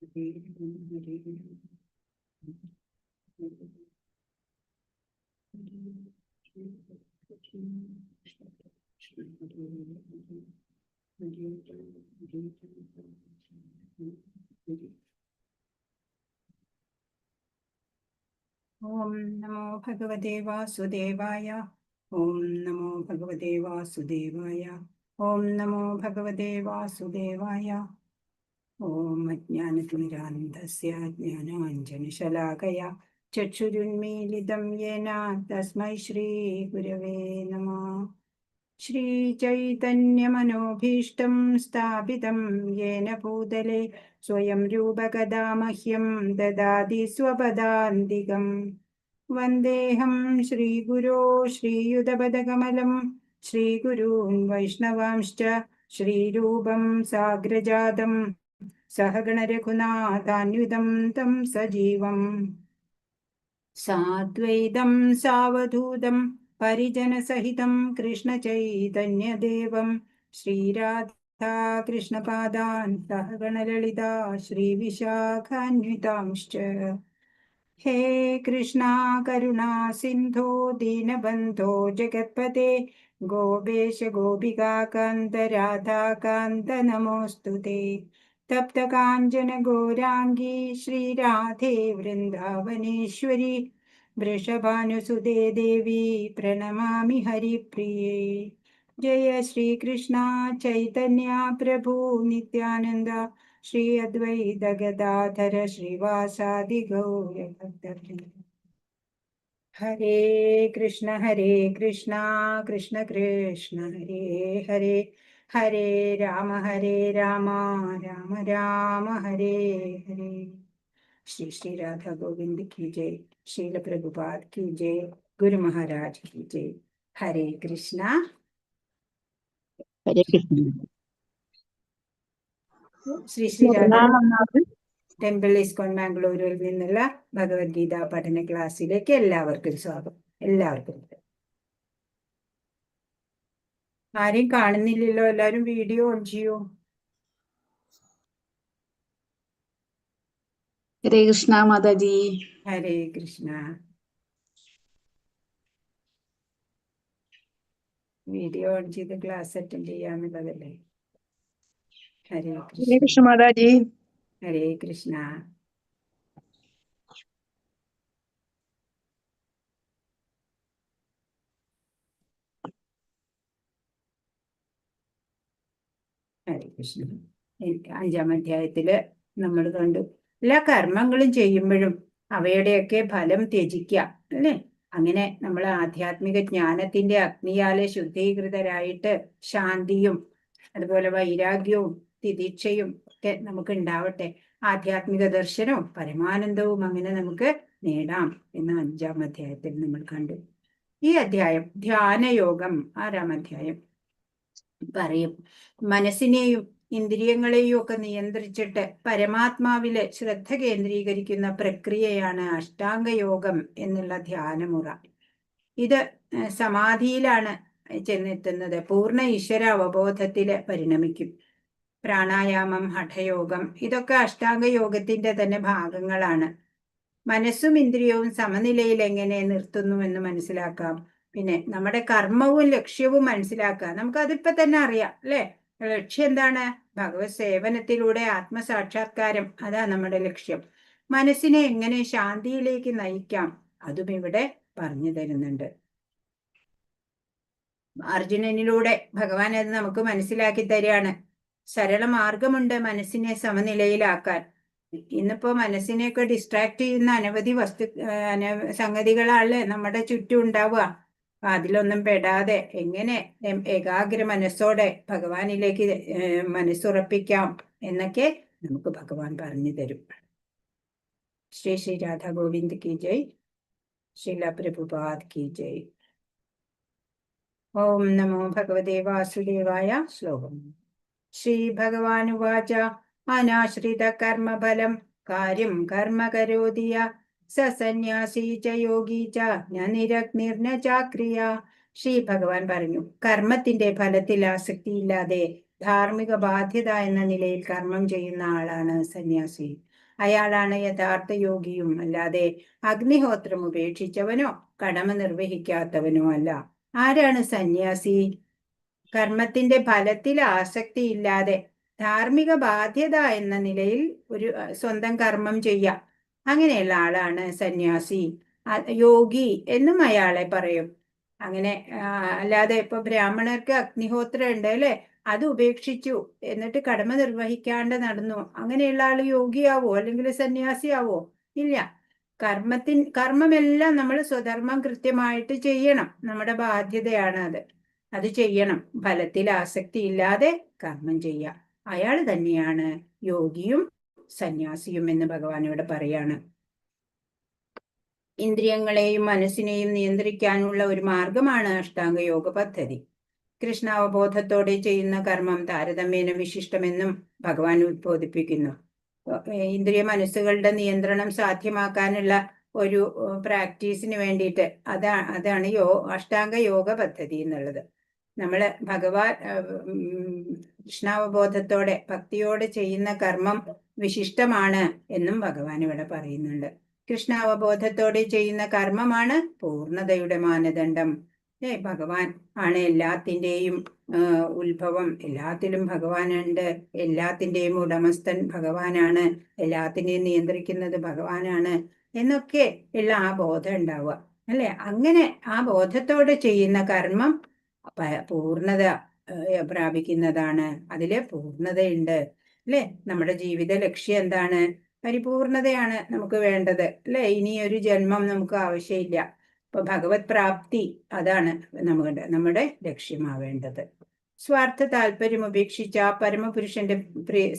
ഓം നമോ ഭഗവതേ വാസുദേവായ. ഓം നമോ ഭഗവതേ വാസുദേവായ. ഓം നമോ ഭഗവതേ വാസുദേവായ. ഓം അജ്ഞാനതിമിരാന്ധസ്യ ജ്ഞാനാഞ്ജനശലാകയാ ചക്ഷുരുന്മീലിതം യേന തസ്മൈ ശ്രീ ഗുരവേ നമഃ. ശ്രീചൈതന്യമനോഭീഷ്ടം സ്ഥാപിതം യേന ഭൂതലേ സ്വയം രൂപകഥാ മഹ്യം ദദാതി സ്വപദാന്തികം. വന്ദേഹം ശ്രീഗുരോ ശ്രീയുതപദകമലം ശ്രീഗുരൂन् വൈഷ്ണവാംശ്ച ശ്രീരൂപം സാഗ്രജാതം സഹഗണരഘുനാഥാന്വിതം തം സജീവം സാദ്വൈതം സാവധൂതം പരിജനസഹിതം കൃഷ്ണചൈതന്യദേവം ശ്രീരാധാ കൃഷ്ണപാദാൻ സഹഗണലളിതാ ശ്രീവിശാഖാന്വിതാംശ്ച. ഹേ കൃഷ്ണ കരുണാ സിന്ധോ ദീനബന്ധോ ജഗത്പതേ ഗോപേശ ഗോപികാകാന്ത രാധാകാന്ത നമോസ്തുതേ. തപ്തകാഞ്ചന ഗൗരാംഗീ ശ്രീരാധേ വൃന്ദാവനേശ്വരി വൃഷഭാനുസുതേ ദേവി പ്രണമാമി ഹരിപ്രിയേ. ജയ ശ്രീകൃഷ്ണ ചൈതന്യ പ്രഭു നിത്യാനന്ദ ശ്രീ അദ്വൈത ഗദാധര ശ്രീവാസാദി ഗൗരഭക്തവൃന്ദ. ഹരേ കൃഷ്ണ കൃഷ്ണ കൃഷ്ണ ഹരേ ഹരേ ഹരേ രാമ രാമ രാമ ഹരേ ഹരേ. ശ്രീ ശ്രീ രാധാ ഗോവിന്ദ് की जय. श्रील प्रभुपाद की जय. गुरु महाराज की जय. हरे कृष्ण. ശ്രീ ശ്രീ രാധാ ടെമ്പിൾ ഇസ്കോൺ മാംഗ്ലൂരിൽ നിന്നുള്ള ഭഗവത്ഗീത പഠന ക്ലാസ്സിലേക്ക് എല്ലാവർക്കും സ്വാഗതം. എല്ലാവർക്കും ആരെയും കാണുന്നില്ലല്ലോ, എല്ലാരും വീഡിയോ ഓൺ ചെയ്യൂ. ഹരേ കൃഷ്ണ മാതാജി. ഹരേ കൃഷ്ണ. വീഡിയോ ഓൺ ചെയ്ത് ക്ലാസ് അറ്റൻഡ് ചെയ്യാന്നുള്ളതല്ലേ. ഹരേ കൃഷ്ണ മാതാജി. ഹരേ കൃഷ്ണ. ഹരേ കൃഷ്ണ. 5-ാം അധ്യായത്തില് നമ്മൾ കണ്ടു, എല്ലാ കർമ്മങ്ങളും ചെയ്യുമ്പോഴും അവയുടെയൊക്കെ ഫലം ത്യജിക്കുക അല്ലേ. അങ്ങനെ നമ്മൾ ആധ്യാത്മിക ജ്ഞാനത്തിന്റെ അഗ്നിയാലെ ശുദ്ധീകൃതരായിട്ട് ശാന്തിയും അതുപോലെ വൈരാഗ്യവും തിദീക്ഷയും ഒക്കെ നമുക്ക് ഉണ്ടാവട്ടെ. ആധ്യാത്മിക ദർശനവും പരമാനന്ദവും അങ്ങനെ നമുക്ക് നേടാം എന്ന് 5-ാം അധ്യായത്തിൽ നമ്മൾ കണ്ടു. ഈ അധ്യായം ധ്യാനയോഗം 6-ാം അധ്യായം പറയും. മനസ്സിനെയും ഇന്ദ്രിയങ്ങളെയും ഒക്കെ നിയന്ത്രിച്ചിട്ട് പരമാത്മാവില് ശ്രദ്ധ കേന്ദ്രീകരിക്കുന്ന പ്രക്രിയയാണ് അഷ്ടാംഗയോഗം എന്നുള്ള ധ്യാനമുറ. ഇത് സമാധിയിലാണ് ചെന്നെത്തുന്നത്. പൂർണ്ണ ഈശ്വര അവബോധത്തില് പരിണമിക്കും. പ്രാണായാമം, ഹഠയോഗം ഇതൊക്കെ അഷ്ടാംഗയോഗത്തിന്റെ തന്നെ ഭാഗങ്ങളാണ്. മനസ്സും ഇന്ദ്രിയവും സമനിലയിൽ എങ്ങനെ നിർത്തുന്നുവെന്ന് മനസ്സിലാക്കാം. പിന്നെ നമ്മുടെ കർമ്മവും ലക്ഷ്യവും മനസ്സിലാക്കുക. നമുക്കതിപ്പോ തന്നെ അറിയാം അല്ലെ. ലക്ഷ്യം എന്താണ്? ഭഗവത് സേവനത്തിലൂടെ ആത്മസാക്ഷാത്കാരം, അതാ നമ്മുടെ ലക്ഷ്യം. മനസ്സിനെ എങ്ങനെ ശാന്തിയിലേക്ക് നയിക്കാം, അതും ഇവിടെ പറഞ്ഞു തരുന്നുണ്ട്. അർജുനനിലൂടെ ഭഗവാൻ അത് നമുക്ക് മനസ്സിലാക്കി തരികയാണ്. സരള മാർഗമുണ്ട് മനസ്സിനെ സമനിലയിലാക്കാൻ. ഇന്നിപ്പോ മനസ്സിനെയൊക്കെ ഡിസ്ട്രാക്ട് ചെയ്യുന്ന അനവധി സംഗതികളാണ് നമ്മുടെ ചുറ്റും ഉണ്ടാവുക. അതിലൊന്നും പെടാതെ എങ്ങനെ ഏകാഗ്ര മനസ്സോടെ ഭഗവാനിലേക്ക് മനസ്സുറപ്പിക്കാം എന്നൊക്കെ നമുക്ക് ഭഗവാൻ പറഞ്ഞു തരും. ശ്രീ ശ്രീ രാധാ ഗോവിന്ദ് की जय. श्रील प्रभुपाद की जय. ഓം നമോ ഭഗവതേ വാസുദേവായ. ശ്ലോകം. ശ്രീ ഭഗവാനുവാച അനാശ്രിത കർമ്മഫലം കാര്യം കർമ്മ കരോതി സ സന്യാസി ച യോഗി ച നിരഗ്നിർന ചാക്രിയ. ശ്രീ ഭഗവാൻ പറഞ്ഞു, കർമ്മത്തിന്റെ ഫലത്തിൽ ആസക്തിയില്ലാതെ ധാർമ്മിക ബാധ്യത എന്ന നിലയിൽ കർമ്മം ചെയ്യുന്ന ആളാണ് സന്യാസി. അയാളാണ് യഥാർത്ഥ യോഗിയും, അല്ലാതെ അഗ്നിഹോത്രം ഉപേക്ഷിച്ചവനോ കടമ നിർവഹിക്കാത്തവനോ അല്ല. ആരാണ് സന്യാസി? കർമ്മത്തിന്റെ ഫലത്തിൽ ആസക്തിയില്ലാതെ ധാർമ്മിക ബാധ്യത എന്ന നിലയിൽ ഒരു സ്വന്തം കർമ്മം ചെയ്യാം, അങ്ങനെയുള്ള ആളാണ് സന്യാസി. യോഗി എന്നും അയാളെ പറയും. അങ്ങനെ അല്ലാതെ ഇപ്പൊ ബ്രാഹ്മണർക്ക് അഗ്നിഹോത്രം ഉണ്ട് അല്ലെ, അത് ഉപേക്ഷിച്ചു എന്നിട്ട് കടമ നിർവഹിക്കാണ്ട് നടന്നു, അങ്ങനെയുള്ള ആള് യോഗിയാവോ അല്ലെങ്കിൽ സന്യാസിയാവോ? ഇല്ല. കർമ്മമെല്ലാം നമ്മൾ സ്വധർമ്മം കൃത്യമായിട്ട് ചെയ്യണം, നമ്മുടെ ബാധ്യതയാണ് അത് ചെയ്യണം. ഫലത്തിൽ ആസക്തി ഇല്ലാതെ കർമ്മം ചെയ്യാം. അയാൾ തന്നെയാണ് യോഗിയും സന്യാസിയും എന്ന് ഭഗവാൻ ഇവിടെ പറയാണ്. ഇന്ദ്രിയങ്ങളെയും മനസ്സിനെയും നിയന്ത്രിക്കാനുള്ള ഒരു മാർഗമാണ് അഷ്ടാംഗ യോഗ പദ്ധതി. കൃഷ്ണാവബോധത്തോടെ ചെയ്യുന്ന കർമ്മം താരതമ്യേന വിശിഷ്ടമെന്നും ഭഗവാൻ ഉദ്ബോധിപ്പിക്കുന്നു. ഇന്ദ്രിയ മനസ്സുകളുടെ നിയന്ത്രണം സാധ്യമാക്കാനുള്ള ഒരു പ്രാക്ടീസിന് വേണ്ടിയിട്ട് അതാണ് അഷ്ടാംഗ യോഗ പദ്ധതി എന്നുള്ളത്. നമ്മള് കൃഷ്ണാവബോധത്തോടെ ഭക്തിയോടെ ചെയ്യുന്ന കർമ്മം വിശിഷ്ടമാണ് എന്നും ഭഗവാൻ ഇവിടെ പറയുന്നുണ്ട്. കൃഷ്ണാവബോധത്തോടെ ചെയ്യുന്ന കർമ്മമാണ് പൂർണ്ണതയുടെ മാനദണ്ഡം. ഭഗവാൻ ആണ് എല്ലാത്തിൻ്റെയും ഉത്ഭവം, എല്ലാത്തിലും ഭഗവാനുണ്ട്, എല്ലാത്തിൻ്റെയും ഉടമസ്ഥൻ ഭഗവാനാണ്, എല്ലാത്തിനെയും നിയന്ത്രിക്കുന്നത് ഭഗവാനാണ് എന്നൊക്കെ ഉള്ള ആ ബോധം ഉണ്ടാവുക അല്ലെ. അങ്ങനെ ആ ബോധത്തോടെ ചെയ്യുന്ന കർമ്മം പൂർണ്ണത പ്രാപിക്കുന്നതാണ്. അതില് പൂർണ്ണതയുണ്ട് അല്ലെ. നമ്മുടെ ജീവിത ലക്ഷ്യം എന്താണ്? പരിപൂർണതയാണ് നമുക്ക് വേണ്ടത് അല്ലെ. ഇനി ഒരു ജന്മം നമുക്ക് ആവശ്യമില്ല. അപ്പൊ ഭഗവത് പ്രാപ്തി അതാണ് നമ്മുടെ ലക്ഷ്യമാവേണ്ടത്. സ്വാർത്ഥ താല്പര്യം ഉപേക്ഷിച്ച പരമപുരുഷന്റെ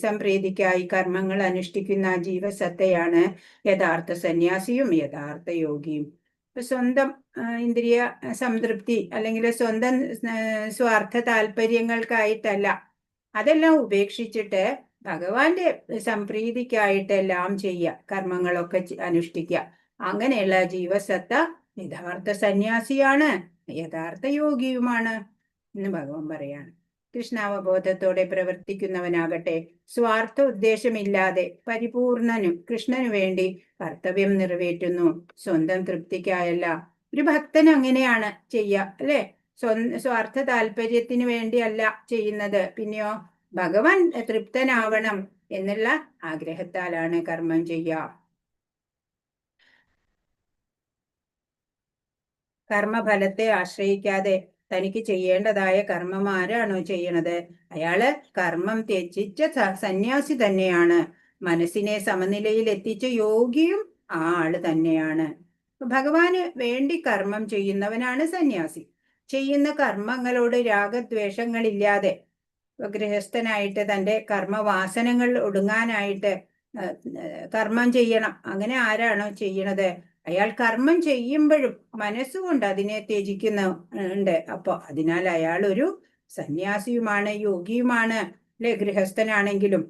സംപ്രീതിക്കായി കർമ്മങ്ങൾ അനുഷ്ഠിക്കുന്ന ജീവസത്തയാണ് യഥാർത്ഥ സന്യാസിയും യഥാർത്ഥ യോഗിയും. സ്വന്തം ഇന്ദ്രിയ സംതൃപ്തി അല്ലെങ്കിൽ സ്വന്തം സ്വാർത്ഥ താല്പര്യങ്ങൾക്കായിട്ടല്ല, അതെല്ലാം ഉപേക്ഷിച്ചിട്ട് ഭഗവാന്റെ സംപ്രീതിക്കായിട്ടെല്ലാം ചെയ്യുക, കർമ്മങ്ങളൊക്കെ അനുഷ്ഠിക്കുക. അങ്ങനെയുള്ള ജീവസത്ത യഥാർത്ഥ സന്യാസിയാണ്, യഥാർത്ഥ യോഗിയുമാണ് എന്ന് ഭഗവാൻ പറയാണ്. കൃഷ്ണാവബോധത്തോടെ പ്രവർത്തിക്കുന്നവനാകട്ടെ സ്വാർത്ഥ ഉദ്ദേശമില്ലാതെ പരിപൂർണനും കൃഷ്ണനു വേണ്ടി കർത്തവ്യം നിറവേറ്റുന്നു, സ്വന്തം തൃപ്തിക്കായല്ല. ഒരു ഭക്തൻ അങ്ങനെയാണ് ചെയ്യുക അല്ലെ. സ്വാർത്ഥ താല്പര്യത്തിന് വേണ്ടിയല്ല ചെയ്യുന്നത്, പിന്നെയോ ഭഗവാൻ തൃപ്തനാവണം എന്നുള്ള ആഗ്രഹത്താലാണ് കർമ്മം ചെയ്യുക. കർമ്മഫലത്തെ ആശ്രയിക്കാതെ തനിക്ക് ചെയ്യേണ്ടതായ കർമ്മം ആരാണോ ചെയ്യണത് അയാള് കർമ്മം ത്യജിച്ച സന്യാസി തന്നെയാണ്. മനസ്സിനെ സമനിലയിൽ എത്തിച്ച യോഗിയും ആ ആള് തന്നെയാണ്. ഭഗവാന് വേണ്ടി കർമ്മം ചെയ്യുന്നവനാണ് സന്യാസി. ചെയ്യുന്ന കർമ്മങ്ങളോട് രാഗദ്വേഷങ്ങളില്ലാതെ ഗൃഹസ്ഥനായിട്ട് തൻ്റെ കർമ്മവാസനകൾ ഒടുങ്ങാനായിട്ട് കർമ്മം ചെയ്യണം. അങ്ങനെ ആരാണോ ചെയ്യണത് അയാൾ കർമ്മം ചെയ്യുമ്പോഴും മനസ്സുകൊണ്ട് അതിനെ ത്യജിക്കുന്നുണ്ട്. അപ്പൊ അതിനാൽ അയാൾ ഒരു സന്യാസിയുമാണ്, യോഗിയുമാണ് അല്ലെ, ഗൃഹസ്ഥനാണെങ്കിലും.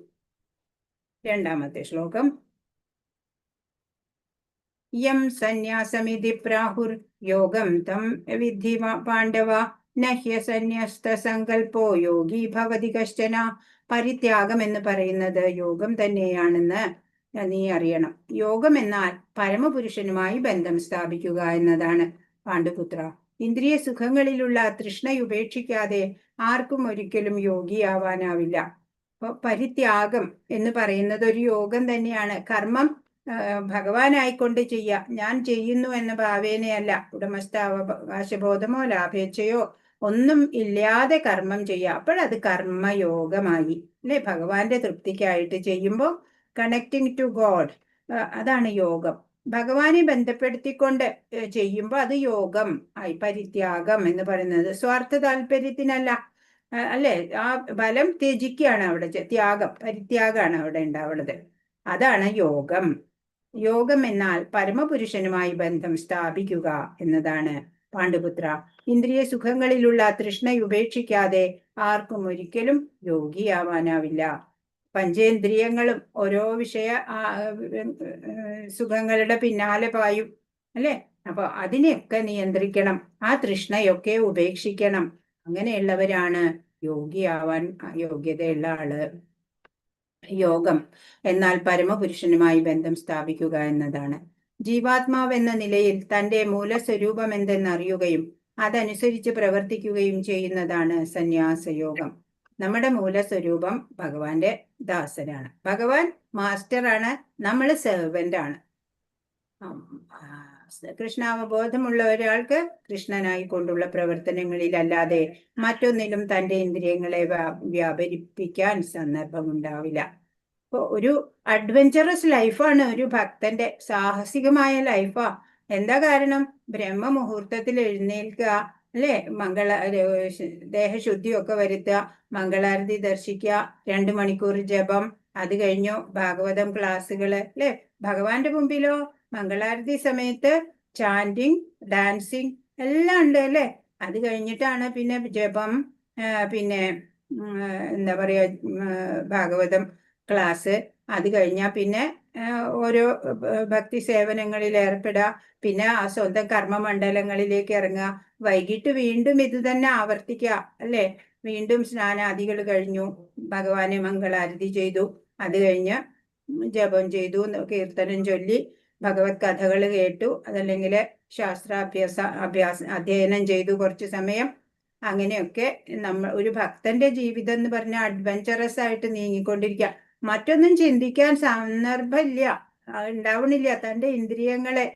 രണ്ടാമത്തെ ശ്ലോകം. യം സന്യാസമിതി പ്രാഹുർ യോഗം തം വിദ്ധി പാണ്ഡവ നഹ്യ സന്യസ്ത സങ്കല്പോ യോഗി ഭവതി കശ്ചന. പരിത്യാഗം എന്ന് പറയുന്നത് യോഗം തന്നെയാണെന്ന് നീ അറിയണം. യോഗം എന്നാൽ പരമപുരുഷനുമായി ബന്ധം സ്ഥാപിക്കുക എന്നതാണ്. പാണ്ഡുപുത്ര, ഇന്ദ്രിയ സുഖങ്ങളിലുള്ള തൃഷ്ണ ഉപേക്ഷിക്കാതെ ആർക്കും ഒരിക്കലും യോഗിയാവാനാവില്ല. അപ്പൊ പരിത്യാഗം എന്ന് പറയുന്നത് ഒരു യോഗം തന്നെയാണ്. കർമ്മം ഭഗവാനായിക്കൊണ്ട് ചെയ്യുക, ഞാൻ ചെയ്യുന്നു എന്ന ഭാവേനയല്ല. ഉടമസ്ഥാവകാശബോധമോ ലാഭേച്ഛയോ ഒന്നും ഇല്ലാതെ കർമ്മം ചെയ്യുക, അപ്പോഴത് കർമ്മയോഗമായി അല്ലെ. ഭഗവാന്റെ തൃപ്തിക്കായിട്ട് ചെയ്യുമ്പോൾ കണക്റ്റിംഗ് ടു ഗോഡ്, അതാണ് യോഗം. ഭഗവാനെ ബന്ധപ്പെടുത്തിക്കൊണ്ട് ചെയ്യുമ്പോൾ അത് യോഗം ആയി. പരിത്യാഗം എന്ന് പറയുന്നത് സ്വാർത്ഥ താല്പര്യത്തിനല്ല അല്ലെ. ആ ഫലം ത്യജിക്കുകയാണ് അവിടെ, ത്യാഗം പരിത്യാഗമാണ് അവിടെ ഉണ്ടാവുന്നത്. അതാണ് യോഗം. യോഗം എന്നാൽ പരമപുരുഷനുമായി ബന്ധം സ്ഥാപിക്കുക എന്നതാണ്. പാണ്ഡുപുത്ര, ഇന്ദ്രിയ സുഖങ്ങളിലുള്ള തൃഷ്ണ ഉപേക്ഷിക്കാതെ ആർക്കും ഒരിക്കലും യോഗിയാവാനാവില്ല. പഞ്ചേന്ദ്രിയങ്ങളും ഓരോ വിഷയ സുഖങ്ങളുടെ പിന്നാലെ പായും അല്ലെ. അപ്പൊ അതിനെയൊക്കെ നിയന്ത്രിക്കണം, ആ തൃഷ്ണയൊക്കെ ഉപേക്ഷിക്കണം. അങ്ങനെയുള്ളവരാണ് യോഗിയാവാൻ യോഗ്യതയുള്ള ആള്. യോഗം എന്നാൽ പരമപുരുഷനുമായി ബന്ധം സ്ഥാപിക്കുക എന്നതാണ്. ജീവാത്മാവ് എന്ന നിലയിൽ തന്റെ മൂലസ്വരൂപം എന്തെന്നറിയുകയും അതനുസരിച്ച് പ്രവർത്തിക്കുകയും ചെയ്യുന്നതാണ് സന്യാസയോഗം. നമ്മുടെ മൂലസ്വരൂപം ഭഗവാന്റെ ദാസനാണ്. ഭഗവാൻ മാസ്റ്ററാണ്, നമ്മൾ സെർവന്റ് ആണ്. കൃഷ്ണാവബോധമുള്ള ഒരാൾക്ക് കൃഷ്ണനായി കൊണ്ടുള്ള പ്രവർത്തനങ്ങളിലല്ലാതെ മറ്റൊന്നിലും തന്റെ ഇന്ദ്രിയങ്ങളെ വ്യാപരിപ്പിക്കാൻ സന്ദർഭമുണ്ടാവില്ല. ഇപ്പൊ ഒരു അഡ്വഞ്ചറസ് ലൈഫാണ് ഒരു ഭക്തന്റെ, സാഹസികമായ ലൈഫാ. എന്താ കാരണം? ബ്രഹ്മമുഹൂർത്തത്തിൽ എഴുന്നേൽക്കുക, അല്ലെ, ദേഹശുദ്ധിയൊക്കെ വരുത്തുക, മംഗളാരതി ദർശിക്കുക, 2 മണിക്കൂർ ജപം, അത് കഴിഞ്ഞു ഭാഗവതം ക്ലാസ്സുകള്, അല്ലെ. ഭഗവാന്റെ മുമ്പിലോ മംഗളാരതി സമയത്ത് ചാൻറ്റിങ്, ഡാൻസിങ് എല്ലാം ഉണ്ട്, അല്ലെ. അത് കഴിഞ്ഞിട്ടാണ് പിന്നെ ജപം, പിന്നെ എന്താ പറയാ, ഭാഗവതം ക്ലാസ്. അത് കഴിഞ്ഞാൽ പിന്നെ ഓരോ ഭക്തി സേവനങ്ങളിൽ ഏർപ്പെടുക, പിന്നെ ആ സ്വന്തം കർമ്മമണ്ഡലങ്ങളിലേക്ക് ഇറങ്ങുക. വൈകിട്ട് വീണ്ടും ഇത് തന്നെ ആവർത്തിക്കുക, അല്ലെ. വീണ്ടും സ്നാനാദികൾ കഴിഞ്ഞു, ഭഗവാനെ മംഗളാരതി ചെയ്തു, അത് കഴിഞ്ഞ് ജപം ചെയ്തു, കീർത്തനം ചൊല്ലി, ഭഗവത് കഥകൾ കേട്ടു, അതല്ലെങ്കിൽ അധ്യയനം ചെയ്തു കുറച്ചു സമയം. അങ്ങനെയൊക്കെ ഒരു ഭക്തന്റെ ജീവിതം എന്ന് പറഞ്ഞാൽ അഡ്വഞ്ചറസ് ആയിട്ട് നീങ്ങിക്കൊണ്ടിരിക്കുക. മറ്റൊന്നും ചിന്തിക്കാൻ സന്ദർഭമില്ല, ഉണ്ടാവണില്ല. തന്റെ ഇന്ദ്രിയങ്ങളെ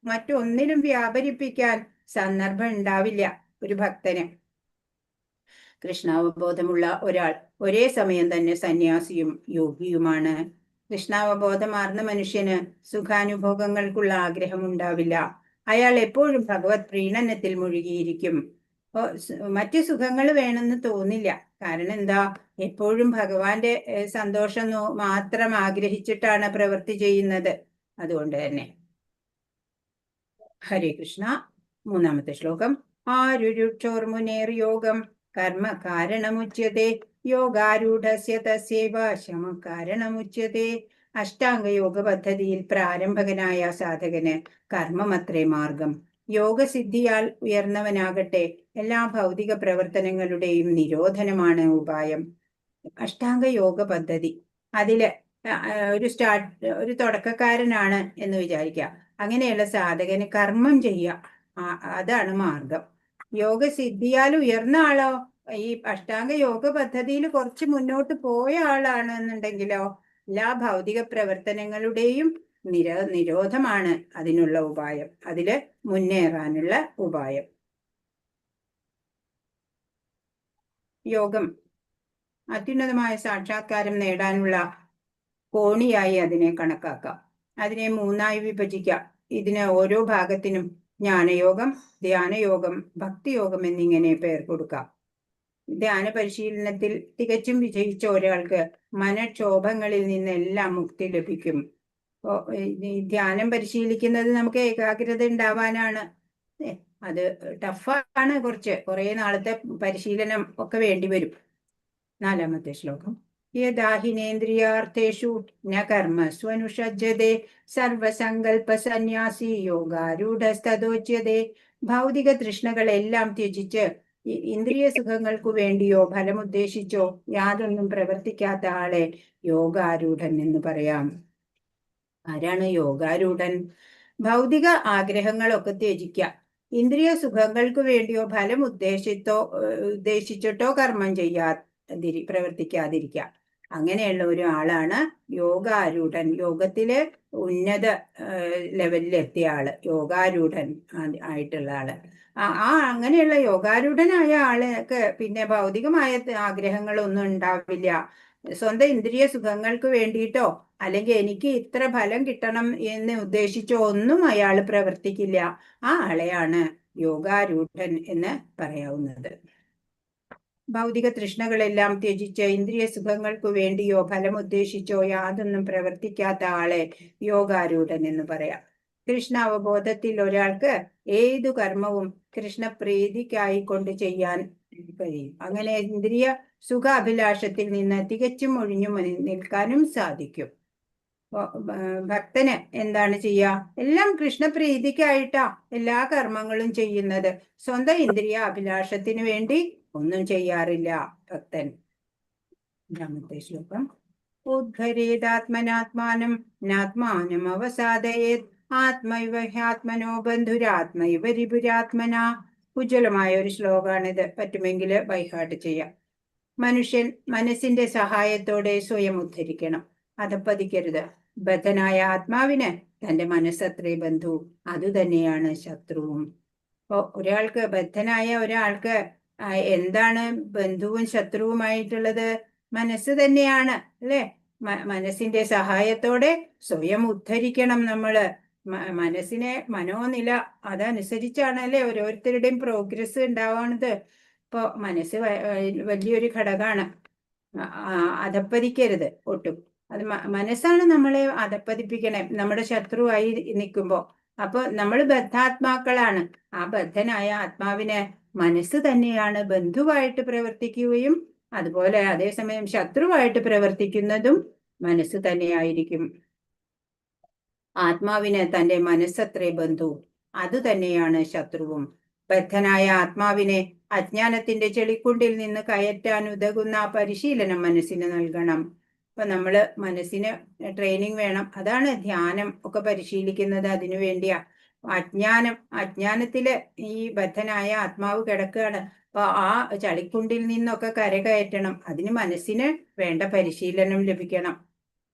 മറ്റൊന്നിലും വ്യാപരിപ്പിക്കാൻ സന്ദർഭം ഉണ്ടാവില്ല ഒരു ഭക്തന്. കൃഷ്ണാവബോധമുള്ള ഒരാൾ ഒരേ സമയം തന്നെ സന്യാസിയും യോഗിയുമാണ്. കൃഷ്ണാവബോധമാർന്ന മനുഷ്യന് സുഖാനുഭോഗങ്ങൾക്കുള്ള ആഗ്രഹം ഉണ്ടാവില്ല. അയാൾ എപ്പോഴും ഭഗവത് പ്രീണനത്തിൽ മുഴുകിയിരിക്കും. മറ്റു സുഖങ്ങൾ വേണമെന്ന് തോന്നില്ല. കാരണം എന്താ? എപ്പോഴും ഭഗവാന്റെ സന്തോഷം മാത്രം ആഗ്രഹിച്ചിട്ടാണ് പ്രവൃത്തി ചെയ്യുന്നത്. അതുകൊണ്ട് തന്നെ. ഹരേ കൃഷ്ണ. 3-ാമത്തെ ശ്ലോകം. ആരുരുക്ഷോർമുനേർ യോഗം കർമ്മ കാരണമുച്യത്തെ യോഗാരൂഢസ്യ തസ്യൈവ ശമ കാരണമുച്യത്തെ. അഷ്ടാംഗയോഗ പദ്ധതിയിൽ പ്രാരംഭകനായ സാധകന് കർമ്മമത്രേ മാർഗം. യോഗസിദ്ധിയാൽ ഉയർന്നവനാകട്ടെ എല്ലാ ഭൗതിക പ്രവർത്തനങ്ങളുടെയും നിരോധനമാണ് ഉപായം. അഷ്ടാംഗ യോഗ പദ്ധതി, അതില് ഒരു തുടക്കക്കാരനാണ് എന്ന് വിചാരിക്കുക. അങ്ങനെയുള്ള സാധകന് കർമ്മം ചെയ്യുക, അതാണ് മാർഗം. യോഗസിദ്ധിയാൽ ഉയർന്ന ആളോ, ഈ അഷ്ടാംഗ യോഗ പദ്ധതിയിൽ കുറച്ച് മുന്നോട്ട് പോയ ആളാണ് എന്നുണ്ടെങ്കിലോ എല്ലാ ഭൗതിക പ്രവർത്തനങ്ങളുടെയും നിരോധമാണ് അതിനുള്ള ഉപായം, അതില് മുന്നേറാനുള്ള ഉപായം. യോഗം അത്യുന്നതമായ സാക്ഷാത്കാരം നേടാനുള്ള കോണിയായി അതിനെ കണക്കാക്കാം. അതിനെ 3ആയി വിഭജിക്കാം. ഇതിന് ഓരോ ഭാഗത്തിനും ജ്ഞാനയോഗം, ധ്യാനയോഗം, ഭക്തിയോഗം എന്നിങ്ങനെ പേർ കൊടുക്കാം. ധ്യാന പരിശീലനത്തിൽ തികച്ചും വിജയിച്ച ഒരാൾക്ക് മനക്ഷോഭങ്ങളിൽ നിന്നെല്ലാം മുക്തി ലഭിക്കും. ധ്യാനം പരിശീലിക്കുന്നത് നമുക്ക് ഏകാഗ്രത ഉണ്ടാവാനാണ്. അത് ടഫാണ്, കുറെ നാളത്തെ പരിശീലനം ഒക്കെ വേണ്ടിവരും. 4-ാമത്തെ ശ്ലോകം. യദാഹിനേന്ദ്രിയാർത്ഥേഷു ന കർമ്മസ്വനുഷജ്ജതേ സർവസങ്കൽപ്പ സന്യാസി യോഗാരൂഢസ്തദോച്യതേ. ഭൗതിക തൃഷ്ണകളെല്ലാം ത്യജിച്ച് ഇന്ദ്രിയ സുഖങ്ങൾക്കു വേണ്ടിയോ ഫലമുദ്ദേശിച്ചോ യാതൊന്നും പ്രവർത്തിക്കാത്ത ആളെ യോഗാരൂഢൻ എന്ന് പറയാം. ആരാണ് യോഗാരൂഢൻ? ഭൗതിക ആഗ്രഹങ്ങളൊക്കെ ത്യജിക്കുക, ഇന്ദ്രിയ സുഖങ്ങൾക്ക് വേണ്ടിയോ ഫലം ഉദ്ദേശിച്ചിട്ടോ കർമ്മം പ്രവർത്തിക്കാതിരിക്കുക. അങ്ങനെയുള്ള ഒരു ആളാണ് യോഗാരൂഢൻ. യോഗത്തില് ഉന്നത ലെവലിലെത്തിയ ആള്, യോഗാരൂഢൻ ആയിട്ടുള്ള ആള്. അങ്ങനെയുള്ള യോഗാരൂഢനായ ആൾക്ക് പിന്നെ ഭൗതികമായ ആഗ്രഹങ്ങളൊന്നും ഉണ്ടാവില്ല. സ്വന്തം ഇന്ദ്രിയ സുഖങ്ങൾക്ക് വേണ്ടിയിട്ടോ അല്ലെങ്കിൽ എനിക്ക് ഇത്ര ഫലം കിട്ടണം എന്ന് ഉദ്ദേശിച്ചോ ഒന്നും അയാൾ പ്രവർത്തിക്കില്ല. ആ ആളെയാണ് യോഗാരൂഢൻ എന്ന് പറയാവുന്നത്. ഭൗതിക തൃഷ്ണകളെല്ലാം ത്യജിച്ച് ഇന്ദ്രിയ സുഖങ്ങൾക്കു വേണ്ടിയോ ഫലമുദ്ദേശിച്ചോ യാതൊന്നും പ്രവർത്തിക്കാത്ത ആളെ യോഗാരൂഢൻ എന്ന് പറയാം. കൃഷ്ണ അവബോധത്തിൽ ഒരാൾക്ക് ഏതു കർമ്മവും കൃഷ്ണപ്രീതിക്കായി കൊണ്ട് ചെയ്യാൻ കഴിയും. അങ്ങനെ ഇന്ദ്രിയ സുഖാഭിലാഷത്തിൽ നിന്ന് തികച്ചും ഒഴിഞ്ഞു നിൽക്കാനും സാധിക്കും. ഭക്തന് എന്താണ് ചെയ്യുക? എല്ലാം കൃഷ്ണപ്രീതിക്കായിട്ടാ എല്ലാ കർമ്മങ്ങളും ചെയ്യുന്നത്. സ്വന്തം ഇന്ദ്രിയ അഭിലാഷത്തിന് വേണ്ടി ഒന്നും ചെയ്യാറില്ല ഭക്തൻ. 5-ാമത്തെ ശ്ലോകം. ഉദ്ഘരേതാത്മനാത്മാനം നാത്മാനം അവസാദയേത് ആത്മൈവ ഹ്യാത്മനോ ബന്ധുരാത്മൈവ രിപുരാത്മന. ഉജ്ജ്വലമായ ഒരു ശ്ലോകമാണിത്. പറ്റുമെങ്കിൽ ബൈഹാർട്ട് ചെയ്യാം. മനുഷ്യൻ മനസ്സിന്റെ സഹായത്തോടെ സ്വയം ഉദ്ധരിക്കണം, അധപ്പതിക്കരുത്. ബദ്ധനായ ആത്മാവിന് തന്റെ മനസ്സത്രേ ബന്ധു, അതുതന്നെയാണ് ശത്രുവും. അപ്പോ ബദ്ധനായ ഒരാൾക്ക് എന്താണ് ബന്ധുവും ശത്രുവുമായിട്ടുള്ളത്? മനസ്സ് തന്നെയാണ്, അല്ലെ? മനസ്സിന്റെ സഹായത്തോടെ സ്വയം ഉദ്ധരിക്കണം നമ്മള്. മനസ്സിനെ മനോനില അതനുസരിച്ചാണ് അല്ലെ ഓരോരുത്തരുടെയും പ്രോഗ്രസ് ഉണ്ടാവുന്നത്. ഇപ്പൊ മനസ്സ് വലിയൊരു ഘടകമാണ്. അധപ്പതിക്കരുത് ഒട്ടും. അത് മനസ്സാണ് നമ്മളെ അധപ്പതിപ്പിക്കണേ, നമ്മുടെ ശത്രുവായി നിൽക്കുമ്പോ. അപ്പൊ നമ്മൾ ബദ്ധാത്മാക്കളാണ്. ആ ബദ്ധനായ ആത്മാവിന് മനസ്സ് തന്നെയാണ് ബന്ധുവായിട്ട് പ്രവർത്തിക്കുകയും അതുപോലെ അതേസമയം ശത്രുവായിട്ട് പ്രവർത്തിക്കുന്നതും മനസ്സ് തന്നെയായിരിക്കും. ആത്മാവിന് തന്റെ മനസ്സത്രേ ബന്ധു, അത് തന്നെയാണ് ശത്രുവും. ബദ്ധനായ ആത്മാവിനെ അജ്ഞാനത്തിന്റെ ചെളിക്കുണ്ടിൽ നിന്ന് കയറ്റാൻ ഉതകുന്ന പരിശീലനം മനസ്സിന് നൽകണം. അപ്പൊ നമ്മള് മനസ്സിന് ട്രെയിനിങ് വേണം. അതാണ് ധ്യാനം ഒക്കെ പരിശീലിക്കുന്നത്, അതിനു വേണ്ടിയാ. അജ്ഞാനത്തില് ഈ ബദ്ധനായ ആത്മാവ് കിടക്കുകയാണ്. അപ്പൊ ആ ചളിക്കുണ്ടിൽ നിന്നൊക്കെ കരകയറ്റണം. അതിന് മനസ്സിന് വേണ്ട പരിശീലനം ലഭിക്കണം.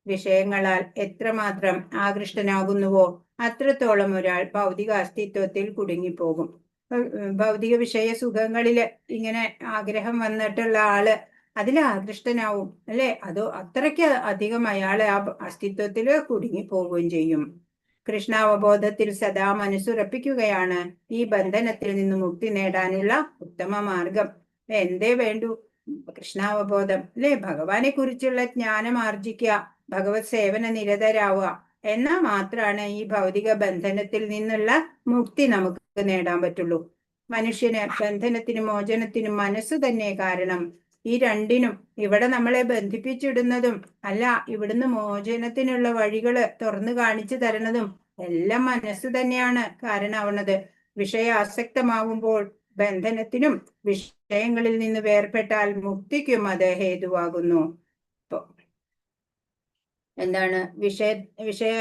വിഷയങ്ങളാൽ എത്രമാത്രം ആകൃഷ്ടനാകുന്നുവോ അത്രത്തോളം ഒരാൾ ഭൗതിക അസ്തിത്വത്തിൽ കുടുങ്ങിപ്പോകും. ഭൗതിക വിഷയ സുഖങ്ങളില് ഇങ്ങനെ ആഗ്രഹം വന്നിട്ടുള്ള ആള് അതിൽ ആകൃഷ്ടനാവും, അല്ലെ? അതോ അത്രയ്ക്ക് അധികം അയാളെ ആ അസ്തിത്വത്തില് കുടുങ്ങിപ്പോവുകയും ചെയ്യും. കൃഷ്ണാവബോധത്തിൽ സദാ മനസ്സുറപ്പിക്കുകയാണ് ഈ ബന്ധനത്തിൽ നിന്ന് മുക്തി നേടാനുള്ള ഉത്തമ മാർഗം. എന്തേ വേണ്ടു? കൃഷ്ണാവബോധം, അല്ലെ? ഭഗവാനെ കുറിച്ചുള്ള ജ്ഞാനം ആർജിക്കുക, ഭഗവത് സേവന നിരതരാവുക. എന്നാൽ മാത്രമാണ് ഈ ഭൗതിക ബന്ധനത്തിൽ നിന്നുള്ള മുക്തി നമുക്ക് നേടാൻ പറ്റുള്ളൂ. മനുഷ്യന് ബന്ധനത്തിനും മോചനത്തിനും മനസ്സ് തന്നെ കാരണം. ഈ രണ്ടിനും, ഇവിടെ നമ്മളെ ബന്ധിപ്പിച്ചിടുന്നതും അല്ല ഇവിടുന്ന് മോചനത്തിനുള്ള വഴികള് തുറന്നു കാണിച്ചു തരണതും എല്ലാം മനസ്സ് തന്നെയാണ് കാരണമാവുന്നത്. വിഷയാസക്തമാവുമ്പോൾ ബന്ധനത്തിനും വിഷയങ്ങളിൽ നിന്ന് വേർപെട്ടാൽ മുക്തിക്കും അത് ഹേതുവാകുന്നു. എന്താണ് വിഷയ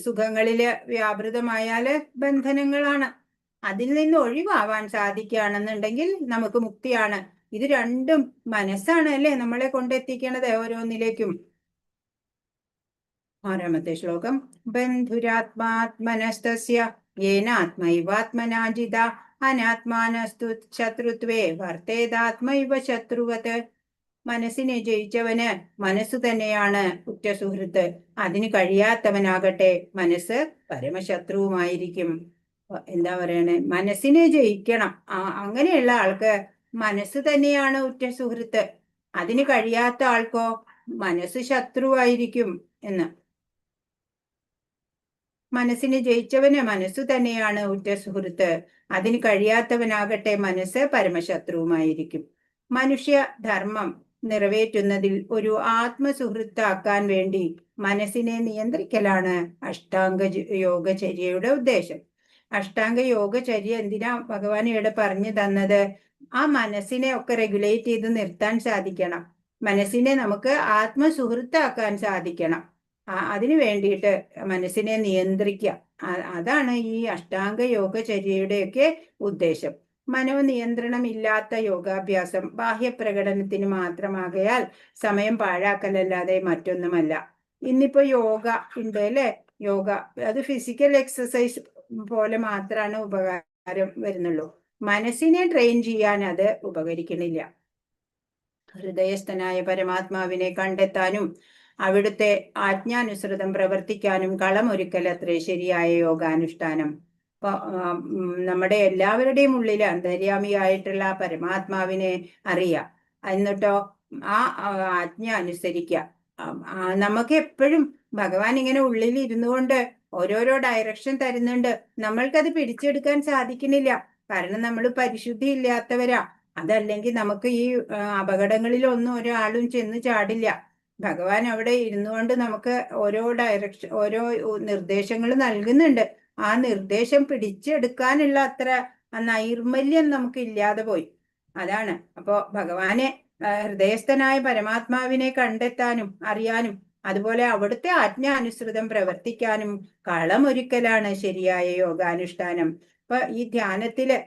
സുഖങ്ങളില് വ്യാപൃതമായാല് ബന്ധനങ്ങളാണ്. അതിൽ നിന്ന് ഒഴിവാവാൻ സാധിക്കുകയാണെന്നുണ്ടെങ്കിൽ നമുക്ക് മുക്തിയാണ്. ഇത് രണ്ടും മനസ്സാണ് അല്ലെ നമ്മളെ കൊണ്ടെത്തിക്കണത് ഓരോന്നിലേക്കും. 6ാമത്തെ ശ്ലോകം. ബന്ധുരാത്മാത്മനസ്തസ്യ യേനാത്മൈവാത്മനാജിത അനാത്മാനസ്തു ശത്രുത്വേ വർത്തേതാത്മൈവ ശത്രുവത്. മനസ്സിനെ ജയിച്ചവന് മനസ്സ് തന്നെയാണ് ഉറ്റ സുഹൃത്ത്. അതിന് കഴിയാത്തവനാകട്ടെ മനസ്സ് പരമശത്രുവുമായിരിക്കും. എന്താ പറയണേ? മനസ്സിനെ ജയിക്കണം. അങ്ങനെയുള്ള ആൾക്ക് മനസ്സ് തന്നെയാണ് ഉറ്റ സുഹൃത്ത്. അതിന് കഴിയാത്ത ആൾക്കോ മനസ്സ് ശത്രുവായിരിക്കും എന്ന്. മനസ്സിനെ ജയിച്ചവന് മനസ്സു തന്നെയാണ് ഉറ്റ സുഹൃത്ത്. അതിന് കഴിയാത്തവനാകട്ടെ മനസ്സ് പരമശത്രുവുമായിരിക്കും. മനുഷ്യ ധർമ്മം നിറവേറ്റുന്നതിൽ ഒരു ആത്മസുഹൃത്താക്കാൻ വേണ്ടി മനസ്സിനെ നിയന്ത്രിക്കലാണ് അഷ്ടാംഗ യോഗചര്യയുടെ ഉദ്ദേശം. അഷ്ടാംഗ യോഗചര്യ എന്തിനാ ഭഗവാൻ ഇവിടെ പറഞ്ഞു തന്നത്? ആ മനസ്സിനെ ഒക്കെ റെഗുലേറ്റ് ചെയ്ത് നിർത്താൻ സാധിക്കണം. മനസ്സിനെ നമുക്ക് ആത്മസുഹൃത്താക്കാൻ സാധിക്കണം. അതിനു വേണ്ടിയിട്ട് മനസ്സിനെ നിയന്ത്രിക്കുക. അതാണ് ഈ അഷ്ടാംഗ യോഗചര്യയുടെയൊക്കെ ഉദ്ദേശം. മനോനിയന്ത്രണമില്ലാത്ത യോഗാഭ്യാസം ബാഹ്യപ്രകടനത്തിന് മാത്രമാകയാൽ സമയം പാഴാക്കലല്ലാതെ മറ്റൊന്നുമല്ല. ഇന്നിപ്പോ യോഗ ഉണ്ട് അല്ലെ? യോഗ അത് ഫിസിക്കൽ എക്സസൈസ് പോലെ മാത്രമാണ് ഉപകാരം വരുന്നുള്ളൂ. മനസ്സിനെ ട്രെയിൻ ചെയ്യാൻ അത് ഉപകരിക്കണില്ല. ഹൃദയസ്ഥനായ പരമാത്മാവിനെ കണ്ടെത്താനും അവിടുത്തെ ആജ്ഞാനുസൃതം പ്രവർത്തിക്കാനും കളമൊരുക്കലത്രേ ശരിയായ യോഗാനുഷ്ഠാനം. ഇപ്പൊ നമ്മുടെ എല്ലാവരുടെയും ഉള്ളിൽ അന്തര്യാമിയായിട്ടുള്ള പരമാത്മാവിനെ അറിയാം, എന്നിട്ടോ ആ ആജ്ഞ അനുസരിക്കുക. നമുക്ക് എപ്പോഴും ഭഗവാൻ ഇങ്ങനെ ഉള്ളിൽ ഇരുന്നു കൊണ്ട് ഓരോരോ ഡയറക്ഷൻ തരുന്നുണ്ട്. നമ്മൾക്കത് പിടിച്ചെടുക്കാൻ സാധിക്കുന്നില്ല. കാരണം നമ്മൾ പരിശുദ്ധി ഇല്ലാത്തവരാ. അതല്ലെങ്കിൽ നമുക്ക് ഈ അപകടങ്ങളിലൊന്നും ഒരാളും ചെന്ന് ചാടില്ല. ഭഗവാൻ അവിടെ ഇരുന്നു കൊണ്ട് നമുക്ക് ഓരോ നിർദ്ദേശങ്ങൾ നൽകുന്നുണ്ട്. ആ നിർദ്ദേശം പിടിച്ചെടുക്കാനുള്ള അത്ര നൈർമല്യം നമുക്ക് ഇല്ലാതെ പോയി. അതാണ്. അപ്പോ ഭഗവാനെ ഹൃദയസ്ഥനായ പരമാത്മാവിനെ കണ്ടെത്താനും അറിയാനും അതുപോലെ അവിടുത്തെ ആജ്ഞാനുസൃതം പ്രവർത്തിക്കാനും കളമൊരുക്കലാണ് ശരിയായ യോഗാനുഷ്ഠാനം. ഇപ്പൊ ഈ ധ്യാനത്തില്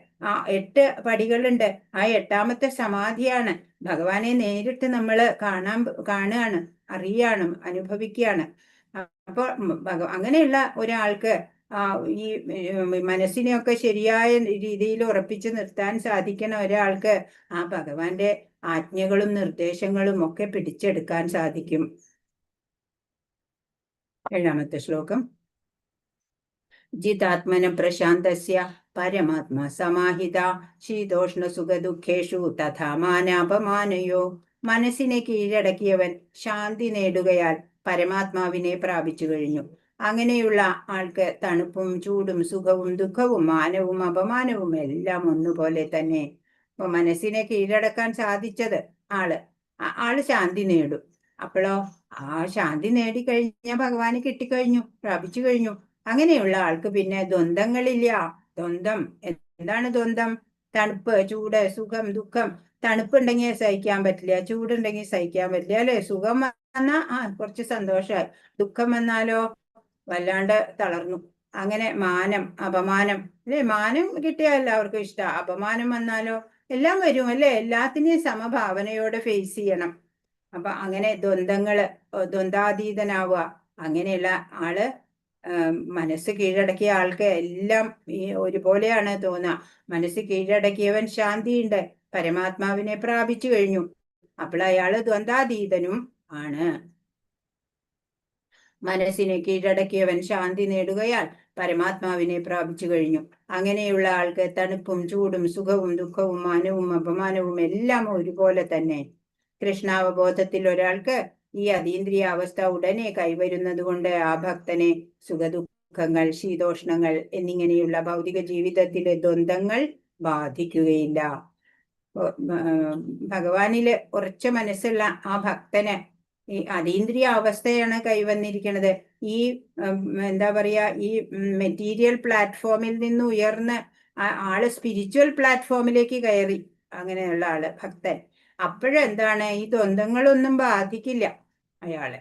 8 പടികളുണ്ട്. ആ 8ാമത്തെ സമാധിയാണ്. ഭഗവാനെ നേരിട്ട് നമ്മൾ കാണുകയാണ്, അറിയാണ്, അനുഭവിക്കുകയാണ്. അപ്പൊ അങ്ങനെയുള്ള ഒരാൾക്ക് ഈ മനസ്സിനെയൊക്കെ ശരിയായ രീതിയിൽ ഉറപ്പിച്ചു നിർത്താൻ സാധിക്കുന്ന ഒരാൾക്ക് ആ ഭഗവാന്റെ ആജ്ഞകളും നിർദ്ദേശങ്ങളും ഒക്കെ പിടിച്ചെടുക്കാൻ സാധിക്കും. 7ാമത്തെ ശ്ലോകം. ജിതാത്മന പ്രശാന്തസ്യ പരമാത്മാ സമാഹിത ശീതോഷ്ണ സുഖ ദുഃഖേഷു തഥാ മാനാപമാനയോ. മനസ്സിനെ കീഴടക്കിയവൻ ശാന്തി നേടുകയാൽ പരമാത്മാവിനെ പ്രാപിച്ചു കഴിഞ്ഞു. അങ്ങനെയുള്ള ആൾക്ക് തണുപ്പും ചൂടും സുഖവും ദുഃഖവും മാനവും അപമാനവും എല്ലാം ഒന്നുപോലെ തന്നെ. അപ്പൊ മനസ്സിനെ കീഴടക്കാൻ സാധിച്ചത് ആള് ശാന്തി നേടും. അപ്പോഴോ ആ ശാന്തി നേടിക്കഴിഞ്ഞാൽ ഭഗവാന് കിട്ടിക്കഴിഞ്ഞു, പ്രാപിച്ചു കഴിഞ്ഞു. അങ്ങനെയുള്ള ആൾക്ക് പിന്നെ ദ്വന്ദ്ങ്ങളില്ല. ദ്വന്ദ്ം എന്താണ്? ദ്വന്ദ്ം തണുപ്പ്, ചൂട്, സുഖം, ദുഃഖം. തണുപ്പുണ്ടെങ്കിൽ സഹിക്കാൻ പറ്റില്ല, ചൂടുണ്ടെങ്കിൽ സഹിക്കാൻ പറ്റില്ല, അല്ലെ? സുഖം വന്നാൽ കുറച്ച് സന്തോഷമായി, ദുഃഖം വന്നാലോ വല്ലാണ്ട് തളർന്നു. അങ്ങനെ മാനം, അപമാനം, അല്ലെ? മാനം കിട്ടിയാൽ എല്ലാവർക്കും ഇഷ്ടം, അപമാനം വന്നാലോ എല്ലാം വരും, അല്ലെ? എല്ലാത്തിനെയും സമഭാവനയോടെ ഫേസ് ചെയ്യണം. അപ്പൊ അങ്ങനെ ദ്വന്ദ്വാതീതനാവുക. അങ്ങനെയുള്ള ആള് മനസ്സ് കീഴടക്കിയ ആൾക്ക് എല്ലാം ഒരുപോലെയാണ് തോന്നുക. മനസ്സ് കീഴടക്കിയവൻ ശാന്തിയുണ്ട്, പരമാത്മാവിനെ പ്രാപിച്ചു കഴിഞ്ഞു. അപ്പോൾ അയാള് ദ്വന്ദ്വാതീതനും ആണ്. മനസ്സിനെ കീഴടക്കിയവൻ ശാന്തി നേടുകയാൽ പരമാത്മാവിനെ പ്രാപിച്ചു കഴിഞ്ഞു. അങ്ങനെയുള്ള ആൾക്ക് തണുപ്പും ചൂടും സുഖവും ദുഃഖവും മാനവും അപമാനവും എല്ലാം ഒരുപോലെ തന്നെ. കൃഷ്ണാവബോധത്തിൽ ഒരാൾക്ക് ഈ അതീന്ദ്രിയ അവസ്ഥ ഉടനെ കൈവരുന്നത് കൊണ്ട് ആ ഭക്തനെ സുഖദുഃഖങ്ങൾ, ശീതോഷ്ണങ്ങൾ എന്നിങ്ങനെയുള്ള ഭൗതിക ജീവിതത്തിലെ ദ്വന്ദ്ങ്ങൾ ബാധിക്കുകയില്ല. ഭഗവാനില് ഉറച്ച മനസ്സുള്ള ആ ഭക്തന് ഈ അതീന്ദ്രിയ അവസ്ഥയാണ് കൈവന്നിരിക്കുന്നത്. ഈ എന്താ പറയാ, ഈ മെറ്റീരിയൽ പ്ലാറ്റ്ഫോമിൽ നിന്ന് ഉയർന്ന് ആള് സ്പിരിച്വൽ പ്ലാറ്റ്ഫോമിലേക്ക് കയറി. അങ്ങനെയുള്ള ആള് ഭക്തൻ. അപ്പോഴെന്താണ്, ഈ ദ്വന്ദ്ങ്ങളൊന്നും ബാധിക്കില്ല അയാളെ.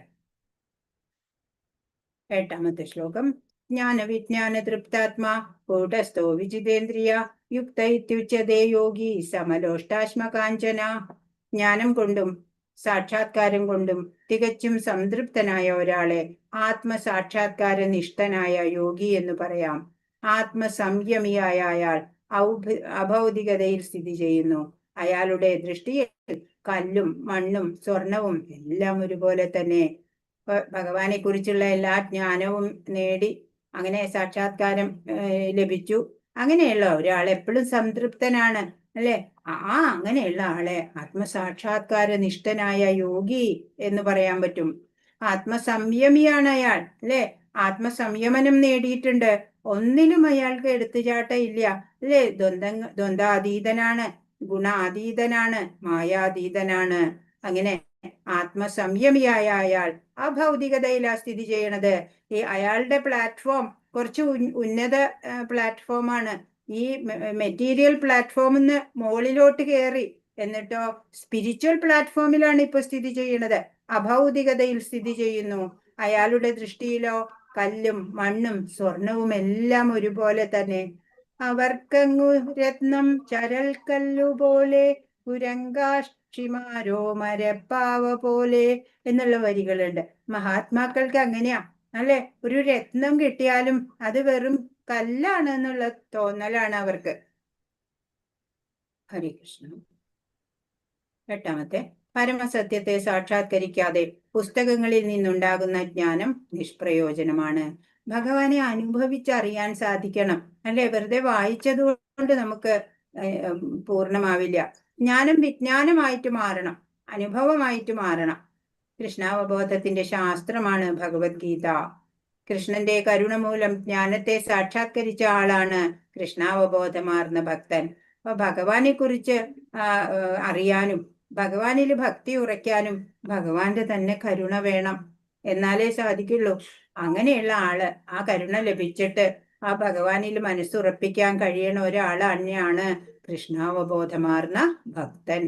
8ാമത്തെ ശ്ലോകം. ജ്ഞാനവിജ്ഞാന തൃപ്താത്മാ കൂടസ്ഥോ വിജിതേന്ദ്രിയ യുക്ത ഇത്യുച്യതേ യോഗി സമലോഷ്ടാശ്മകാഞ്ചന. ജ്ഞാനം കൊണ്ടും സാക്ഷാത്കാരം കൊണ്ടും തികച്ചും സംതൃപ്തനായ ഒരാളെ ആത്മസാക്ഷാത്കാര നിഷ്ഠനായ യോഗി എന്ന് പറയാം. ആത്മസംയമിയായ അയാൾ അഭൗതികതയിൽ സ്ഥിതി ചെയ്യുന്നു. അയാളുടെ ദൃഷ്ടിയിൽ കല്ലും മണ്ണും സ്വർണവും എല്ലാം ഒരുപോലെ തന്നെ. ഭഗവാനെ കുറിച്ചുള്ള എല്ലാ ജ്ഞാനവും നേടി അങ്ങനെ സാക്ഷാത്കാരം ലഭിച്ചു. അങ്ങനെയുള്ള ഒരാൾ എപ്പോഴും സംതൃപ്തനാണ്, അല്ലെ? അങ്ങനെയുള്ള ആളെ ആത്മസാക്ഷാത്കാര നിഷ്ഠനായ യോഗി എന്ന് പറയാൻ പറ്റും. ആത്മസംയമിയാണ് അയാൾ, അല്ലെ? ആത്മസംയമനം നേടിയിട്ടുണ്ട്. ഒന്നിലും അയാൾക്ക് എടുത്തുചാട്ട ഇല്ല, അല്ലെ? ദ്വന്ദ്വാതീതനാണ്, ഗുണാതീതനാണ്, മായാതീതനാണ്. അങ്ങനെ ആത്മസംയമിയായ അയാൾ ആ ഭൗതികതയിലാ സ്ഥിതി ചെയ്യണത്. ഈ അയാളുടെ പ്ലാറ്റ്ഫോം കുറച്ച് ഉന്നത പ്ലാറ്റ്ഫോമാണ്. ഈ മെറ്റീരിയൽ പ്ലാറ്റ്ഫോമിൽ നിന്ന് മുകളിലോട്ട് കയറി, എന്നിട്ടോ സ്പിരിച്വൽ പ്ലാറ്റ്ഫോമിലാണ് ഇപ്പൊ സ്ഥിതി ചെയ്യുന്നത്. അഭൗതികതയിൽ സ്ഥിതി ചെയ്യുന്നു. അയാളുടെ ദൃഷ്ടിയിലോ കല്ലും മണ്ണും സ്വർണവും എല്ലാം ഒരുപോലെ തന്നെ. അവർക്കങ്ങു രത്നം ചരൽ കല്ലുപോലെ കുരങ്കാക്ഷിമാരോ മരപ്പാവ പോലെ എന്നുള്ള വരികളുണ്ട്. മഹാത്മാക്കൾക്ക് അങ്ങനെയാ, അല്ലെ? ഒരു രത്നം കിട്ടിയാലും അത് വെറും കല്ലാണ് എന്നുള്ള തോന്നലാണ് അവർക്ക്. ഹരേ കൃഷ്ണ. 8ാമത്തെ. പരമസത്യത്തെ സാക്ഷാത്കരിക്കാതെ പുസ്തകങ്ങളിൽ നിന്നുണ്ടാകുന്ന ജ്ഞാനം നിഷ്പ്രയോജനമാണ്. ഭഗവാനെ അനുഭവിച്ചറിയാൻ സാധിക്കണം, അല്ലെ? വെറുതെ വായിച്ചതുകൊണ്ട് നമുക്ക് പൂർണ്ണമാവില്ല. ജ്ഞാനം വിജ്ഞാനമായിട്ട് മാറണം, അനുഭവമായിട്ട് മാറണം. കൃഷ്ണാവബോധത്തിന്റെ ശാസ്ത്രമാണ് ഭഗവത്ഗീത. കൃഷ്ണന്റെ കരുണ മൂലം ജ്ഞാനത്തെ സാക്ഷാത്കരിച്ച ആളാണ് കൃഷ്ണാവബോധമാർന്ന ഭക്തൻ. അപ്പൊ ഭഗവാനെ കുറിച്ച് അറിയാനും ഭഗവാനിൽ ഭക്തി ഉറയ്ക്കാനും ഭഗവാന്റെ തന്നെ കരുണ വേണം, എന്നാലേ സാധിക്കുള്ളൂ. അങ്ങനെയുള്ള ആള് ആ കരുണ ലഭിച്ചിട്ട് ആ ഭഗവാനിൽ മനസ്സുറപ്പിക്കാൻ കഴിയണ ഒരാൾ തന്നെയാണ് കൃഷ്ണാവബോധമാർന്ന ഭക്തൻ.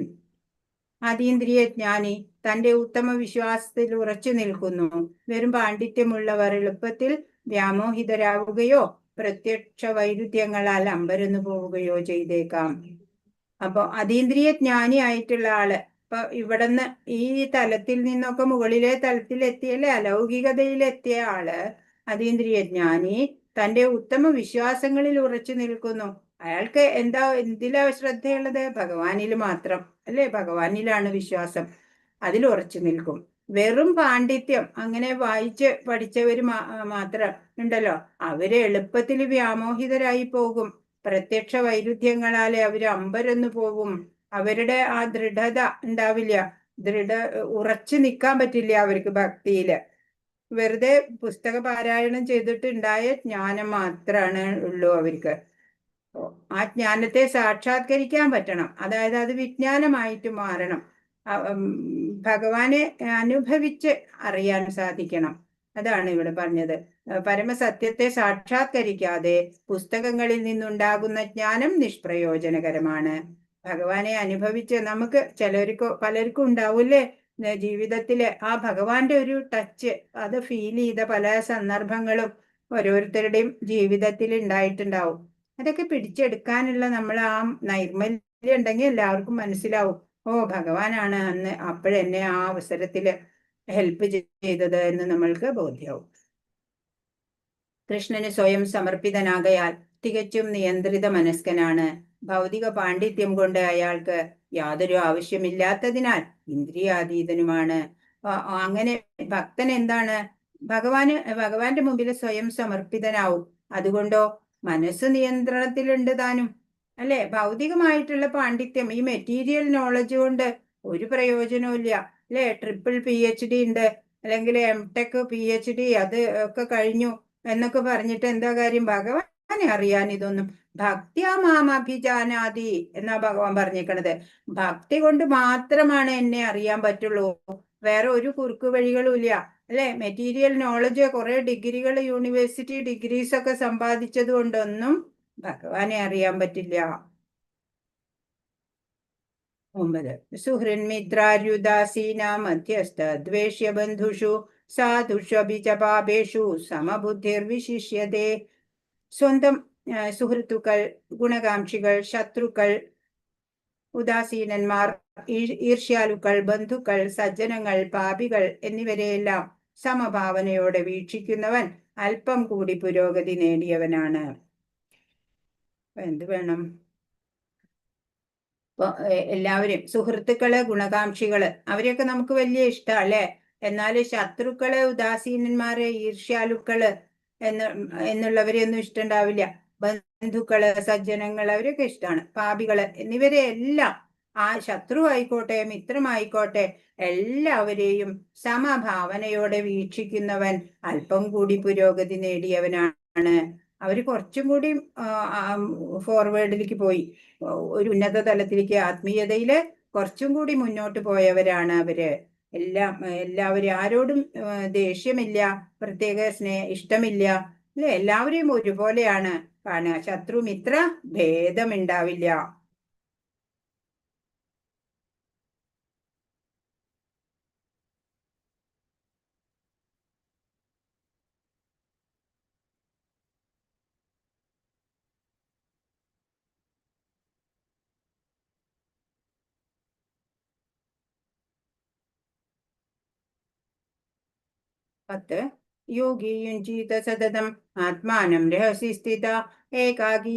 അതീന്ദ്രിയ ജ്ഞാനി തന്റെ ഉത്തമ വിശ്വാസത്തിൽ ഉറച്ചു നിൽക്കുന്നു. വെറും പാണ്ഡിത്യമുള്ളവർ എളുപ്പത്തിൽ വ്യാമോഹിതരാവുകയോ പ്രത്യക്ഷ വൈരുദ്ധ്യങ്ങളാൽ അമ്പരന്നു പോവുകയോ ചെയ്തേക്കാം. അപ്പൊ അതീന്ദ്രിയ ജ്ഞാനി ആയിട്ടുള്ള ആള് ഇപ്പൊ ഇവിടുന്ന് ഈ തലത്തിൽ നിന്നൊക്കെ മുകളിലെ തലത്തിലെത്തിയല്ലേ, അലൗകികതയിലെത്തിയ ആള് അതീന്ദ്രിയ ജ്ഞാനി തന്റെ ഉത്തമ വിശ്വാസങ്ങളിൽ ഉറച്ചു നിൽക്കുന്നു. അയാൾക്ക് എന്തിലാ ശ്രദ്ധയുള്ളത്? ഭഗവാനിൽ മാത്രം അല്ലേ? ഭഗവാനിലാണ് വിശ്വാസം, അതിൽ ഉറച്ചു നിൽക്കും. വെറും പാണ്ഡിത്യം അങ്ങനെ വായിച്ച് പഠിച്ചവര് മാത്രം ഉണ്ടല്ലോ, അവര് എളുപ്പത്തിൽ വ്യാമോഹിതരായി പോകും. പ്രത്യക്ഷ വൈരുദ്ധ്യങ്ങളാലെ അവര് അമ്പരന്നു പോകും. അവരുടെ ആ ദൃഢത ഉണ്ടാവില്ല, ഉറച്ചു നിൽക്കാൻ പറ്റില്ല അവർക്ക് ഭക്തിയില്. വെറുതെ പുസ്തക പാരായണം ചെയ്തിട്ട് ഉണ്ടായ ജ്ഞാനം മാത്രമാണ് ഉള്ളൂ അവർക്ക്. ആ ജ്ഞാനത്തെ സാക്ഷാത്കരിക്കാൻ പറ്റണം, അതായത് അത് വിജ്ഞാനമായിട്ട് മാറണം. ഭഗവാനെ അനുഭവിച്ച് അറിയാൻ സാധിക്കണം. അതാണ് ഇവിടെ പറഞ്ഞത്. പരമസത്യത്തെ സാക്ഷാത്കരിക്കാതെ പുസ്തകങ്ങളിൽ നിന്നുണ്ടാകുന്ന ജ്ഞാനം നിഷ്പ്രയോജനകരമാണ്. ഭഗവാനെ അനുഭവിച്ച് നമുക്ക് പലർക്കും ഉണ്ടാവൂലേ ജീവിതത്തില് ആ ഭഗവാന്റെ ഒരു ടച്ച്, അത് ഫീൽ ചെയ്ത പല സന്ദർഭങ്ങളും ഓരോരുത്തരുടെയും ജീവിതത്തിൽ ഉണ്ടായിട്ടുണ്ടാവും. അതൊക്കെ പിടിച്ചെടുക്കാനുള്ള നമ്മൾ ആ നൈർമല്യം ഉണ്ടെങ്കിൽ എല്ലാവർക്കും മനസ്സിലാവും, ഓ ഭഗവാനാണ് അന്ന് അപ്പോഴെന്നെ ആ അവസരത്തില് ഹെൽപ്പ് ചെയ്തത് എന്ന് നമ്മൾക്ക് ബോധ്യമാവും. കൃഷ്ണന് സ്വയം സമർപ്പിതനാകയാൽ തികച്ചും നിയന്ത്രിത മനസ്കനാണ്. ഭൗതിക പാണ്ഡിത്യം കൊണ്ട് അയാൾക്ക് യാതൊരു ആവശ്യമില്ലാത്തതിനാൽ ഇന്ദ്രിയാതീതനുമാണ്. അങ്ങനെ ഭക്തൻ എന്താണ്? ഭഗവാന്റെ മുമ്പിൽ സ്വയം സമർപ്പിതനാവും. അതുകൊണ്ടോ മനസ്സ് നിയന്ത്രണത്തിലുണ്ട് താനും, അല്ലെ? ഭൗതികമായിട്ടുള്ള പാണ്ഡിത്യം, ഈ മെറ്റീരിയൽ നോളജ് കൊണ്ട് ഒരു പ്രയോജനവും ഇല്ല, അല്ലെ? ട്രിപ്പിൾ PhD ഉണ്ട്, അല്ലെങ്കിൽ MTech PhD അത് ഒക്കെ കഴിഞ്ഞു എന്നൊക്കെ പറഞ്ഞിട്ട് എന്താ കാര്യം? ഭഗവാനെ അറിയാൻ ഇതൊന്നും. ഭക്തിയാ മാമഭിജാനാതി എന്നാ ഭഗവാൻ പറഞ്ഞേക്കണത്. ഭക്തി കൊണ്ട് മാത്രമാണ് എന്നെ അറിയാൻ പറ്റുള്ളൂ, വേറെ ഒരു കുറുക്കു വഴികളും ഇല്ല, അല്ലെ? മെറ്റീരിയൽ നോളജ്, കുറെ ഡിഗ്രികൾ, യൂണിവേഴ്സിറ്റി ഡിഗ്രീസ് ഒക്കെ സമ്പാദിച്ചത് കൊണ്ടൊന്നും ഭഗവാനെ അറിയാൻ പറ്റില്ല. 9. സുഹൃന്മിത്രാര്യുദാസീന മധ്യസ്ഥ ദ്വേഷ്യ ബന്ധുഷു സാധുഷ്വപി ച പാപേഷു സമബുദ്ധിർവിശിഷ്യതേ. സ്വന്തം സുഹൃത്തുക്കൾ, ഗുണകാംക്ഷികൾ, ശത്രുക്കൾ, ഉദാസീനന്മാർ, ഈർഷ്യാലുക്കൾ, ബന്ധുക്കൾ, സജ്ജനങ്ങൾ, പാപികൾ എന്നിവരെയെല്ലാം സമഭാവനയോടെ വീക്ഷിക്കുന്നവൻ അല്പം കൂടി പുരോഗതി നേടിയവനാണ്. എന്ത് വേണം? എല്ലാവരും സുഹൃത്തുക്കള്, ഗുണകാംക്ഷികള്, അവരെയൊക്കെ നമുക്ക് വലിയ ഇഷ്ടം അല്ലെ? എന്നാൽ ശത്രുക്കള്, ഉദാസീനന്മാര്, ഈർഷ്യാലുക്കള് എന്നുള്ളവരെയൊന്നും ഇഷ്ടമുണ്ടാവില്ല. ബന്ധുക്കള്, സജ്ജനങ്ങൾ, അവരൊക്കെ ഇഷ്ടമാണ്. പാപികള് എന്നിവരെ എല്ലാം, ആ ശത്രു ആയിക്കോട്ടെ മിത്രമായിക്കോട്ടെ, എല്ലാവരെയും സമഭാവനയോടെ വീക്ഷിക്കുന്നവൻ അല്പം കൂടി പുരോഗതി നേടിയവനാണ്. അവര് കുറച്ചും കൂടി ഫോർവേഡിലേക്ക് പോയി, ഒരു ഉന്നത തലത്തിലേക്ക്, ആത്മീയതയില് കുറച്ചും കൂടി മുന്നോട്ട് പോയവരാണ് അവര്. എല്ലാവരും, ആരോടും ദേഷ്യമില്ല, പ്രത്യേക ഇഷ്ടമില്ല, അല്ലെ? എല്ലാവരെയും ഒരുപോലെയാണ് കാണുക. ശത്രു മിത്ര ഭേദമുണ്ടാവില്ല. പത്ത്. യോഗി യുഞ്ജീത സതതം ആത്മാനം രഹസി സ്ഥിത ഏകാഗീ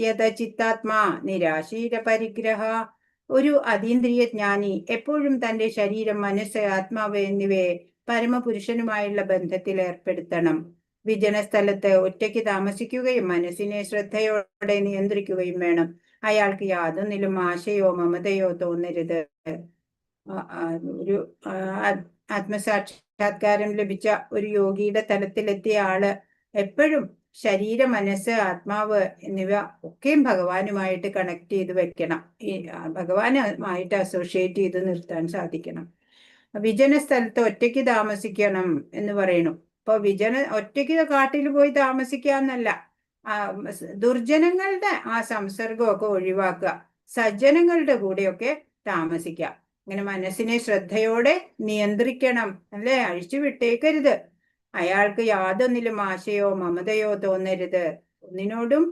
യതചിത്താത്മാ നിരാശീര പരിഗ്രഹ. ഒരു അതീന്ദ്രിയ ജ്ഞാനി എപ്പോഴും തന്റെ ശരീരം, മനസ്സ്, ആത്മാവ് എന്നിവയെ പരമപുരുഷനുമായുള്ള ബന്ധത്തിൽ ഏർപ്പെടുത്തണം. വിജനസ്ഥലത്ത് ഒറ്റയ്ക്ക് താമസിക്കുകയും മനസ്സിനെ ശ്രദ്ധയോടെ നിയന്ത്രിക്കുകയും വേണം. അയാൾക്ക് യാതൊന്നിലും ആശയോ മമതയോ തോന്നരുത്. ഒരു ആത്മസാക്ഷാത്കാരം ലഭിച്ച ഒരു യോഗിയുടെ തലത്തിലെത്തിയ ആള് എപ്പോഴും ശരീര, മനസ്സ്, ആത്മാവ് എന്നിവ ഒക്കെയും ഭഗവാനുമായിട്ട് കണക്ട് ചെയ്ത് വെക്കണം. ഈ ഭഗവാനുമായിട്ട് അസോസിയേറ്റ് ചെയ്ത് നിർത്താൻ സാധിക്കണം. വിജന സ്ഥലത്ത് ഒറ്റയ്ക്ക് താമസിക്കണം എന്ന് പറയണു. അപ്പൊ ഒറ്റയ്ക്ക് കാട്ടിൽ പോയി താമസിക്കാന്നല്ല, ദുർജനങ്ങളുടെ ആ സംസർഗമൊക്കെ ഒഴിവാക്കുക, സജ്ജനങ്ങളുടെ കൂടെയൊക്കെ താമസിക്കുക. അങ്ങനെ മനസ്സിനെ ശ്രദ്ധയോടെ നിയന്ത്രിക്കണം, അല്ലേ? അഴിച്ചു വിട്ടേക്കരുത്. അയാൾക്ക് യാതൊന്നിലും ആശയോ മമതയോ തോന്നരുത്. ഒന്നിനോടും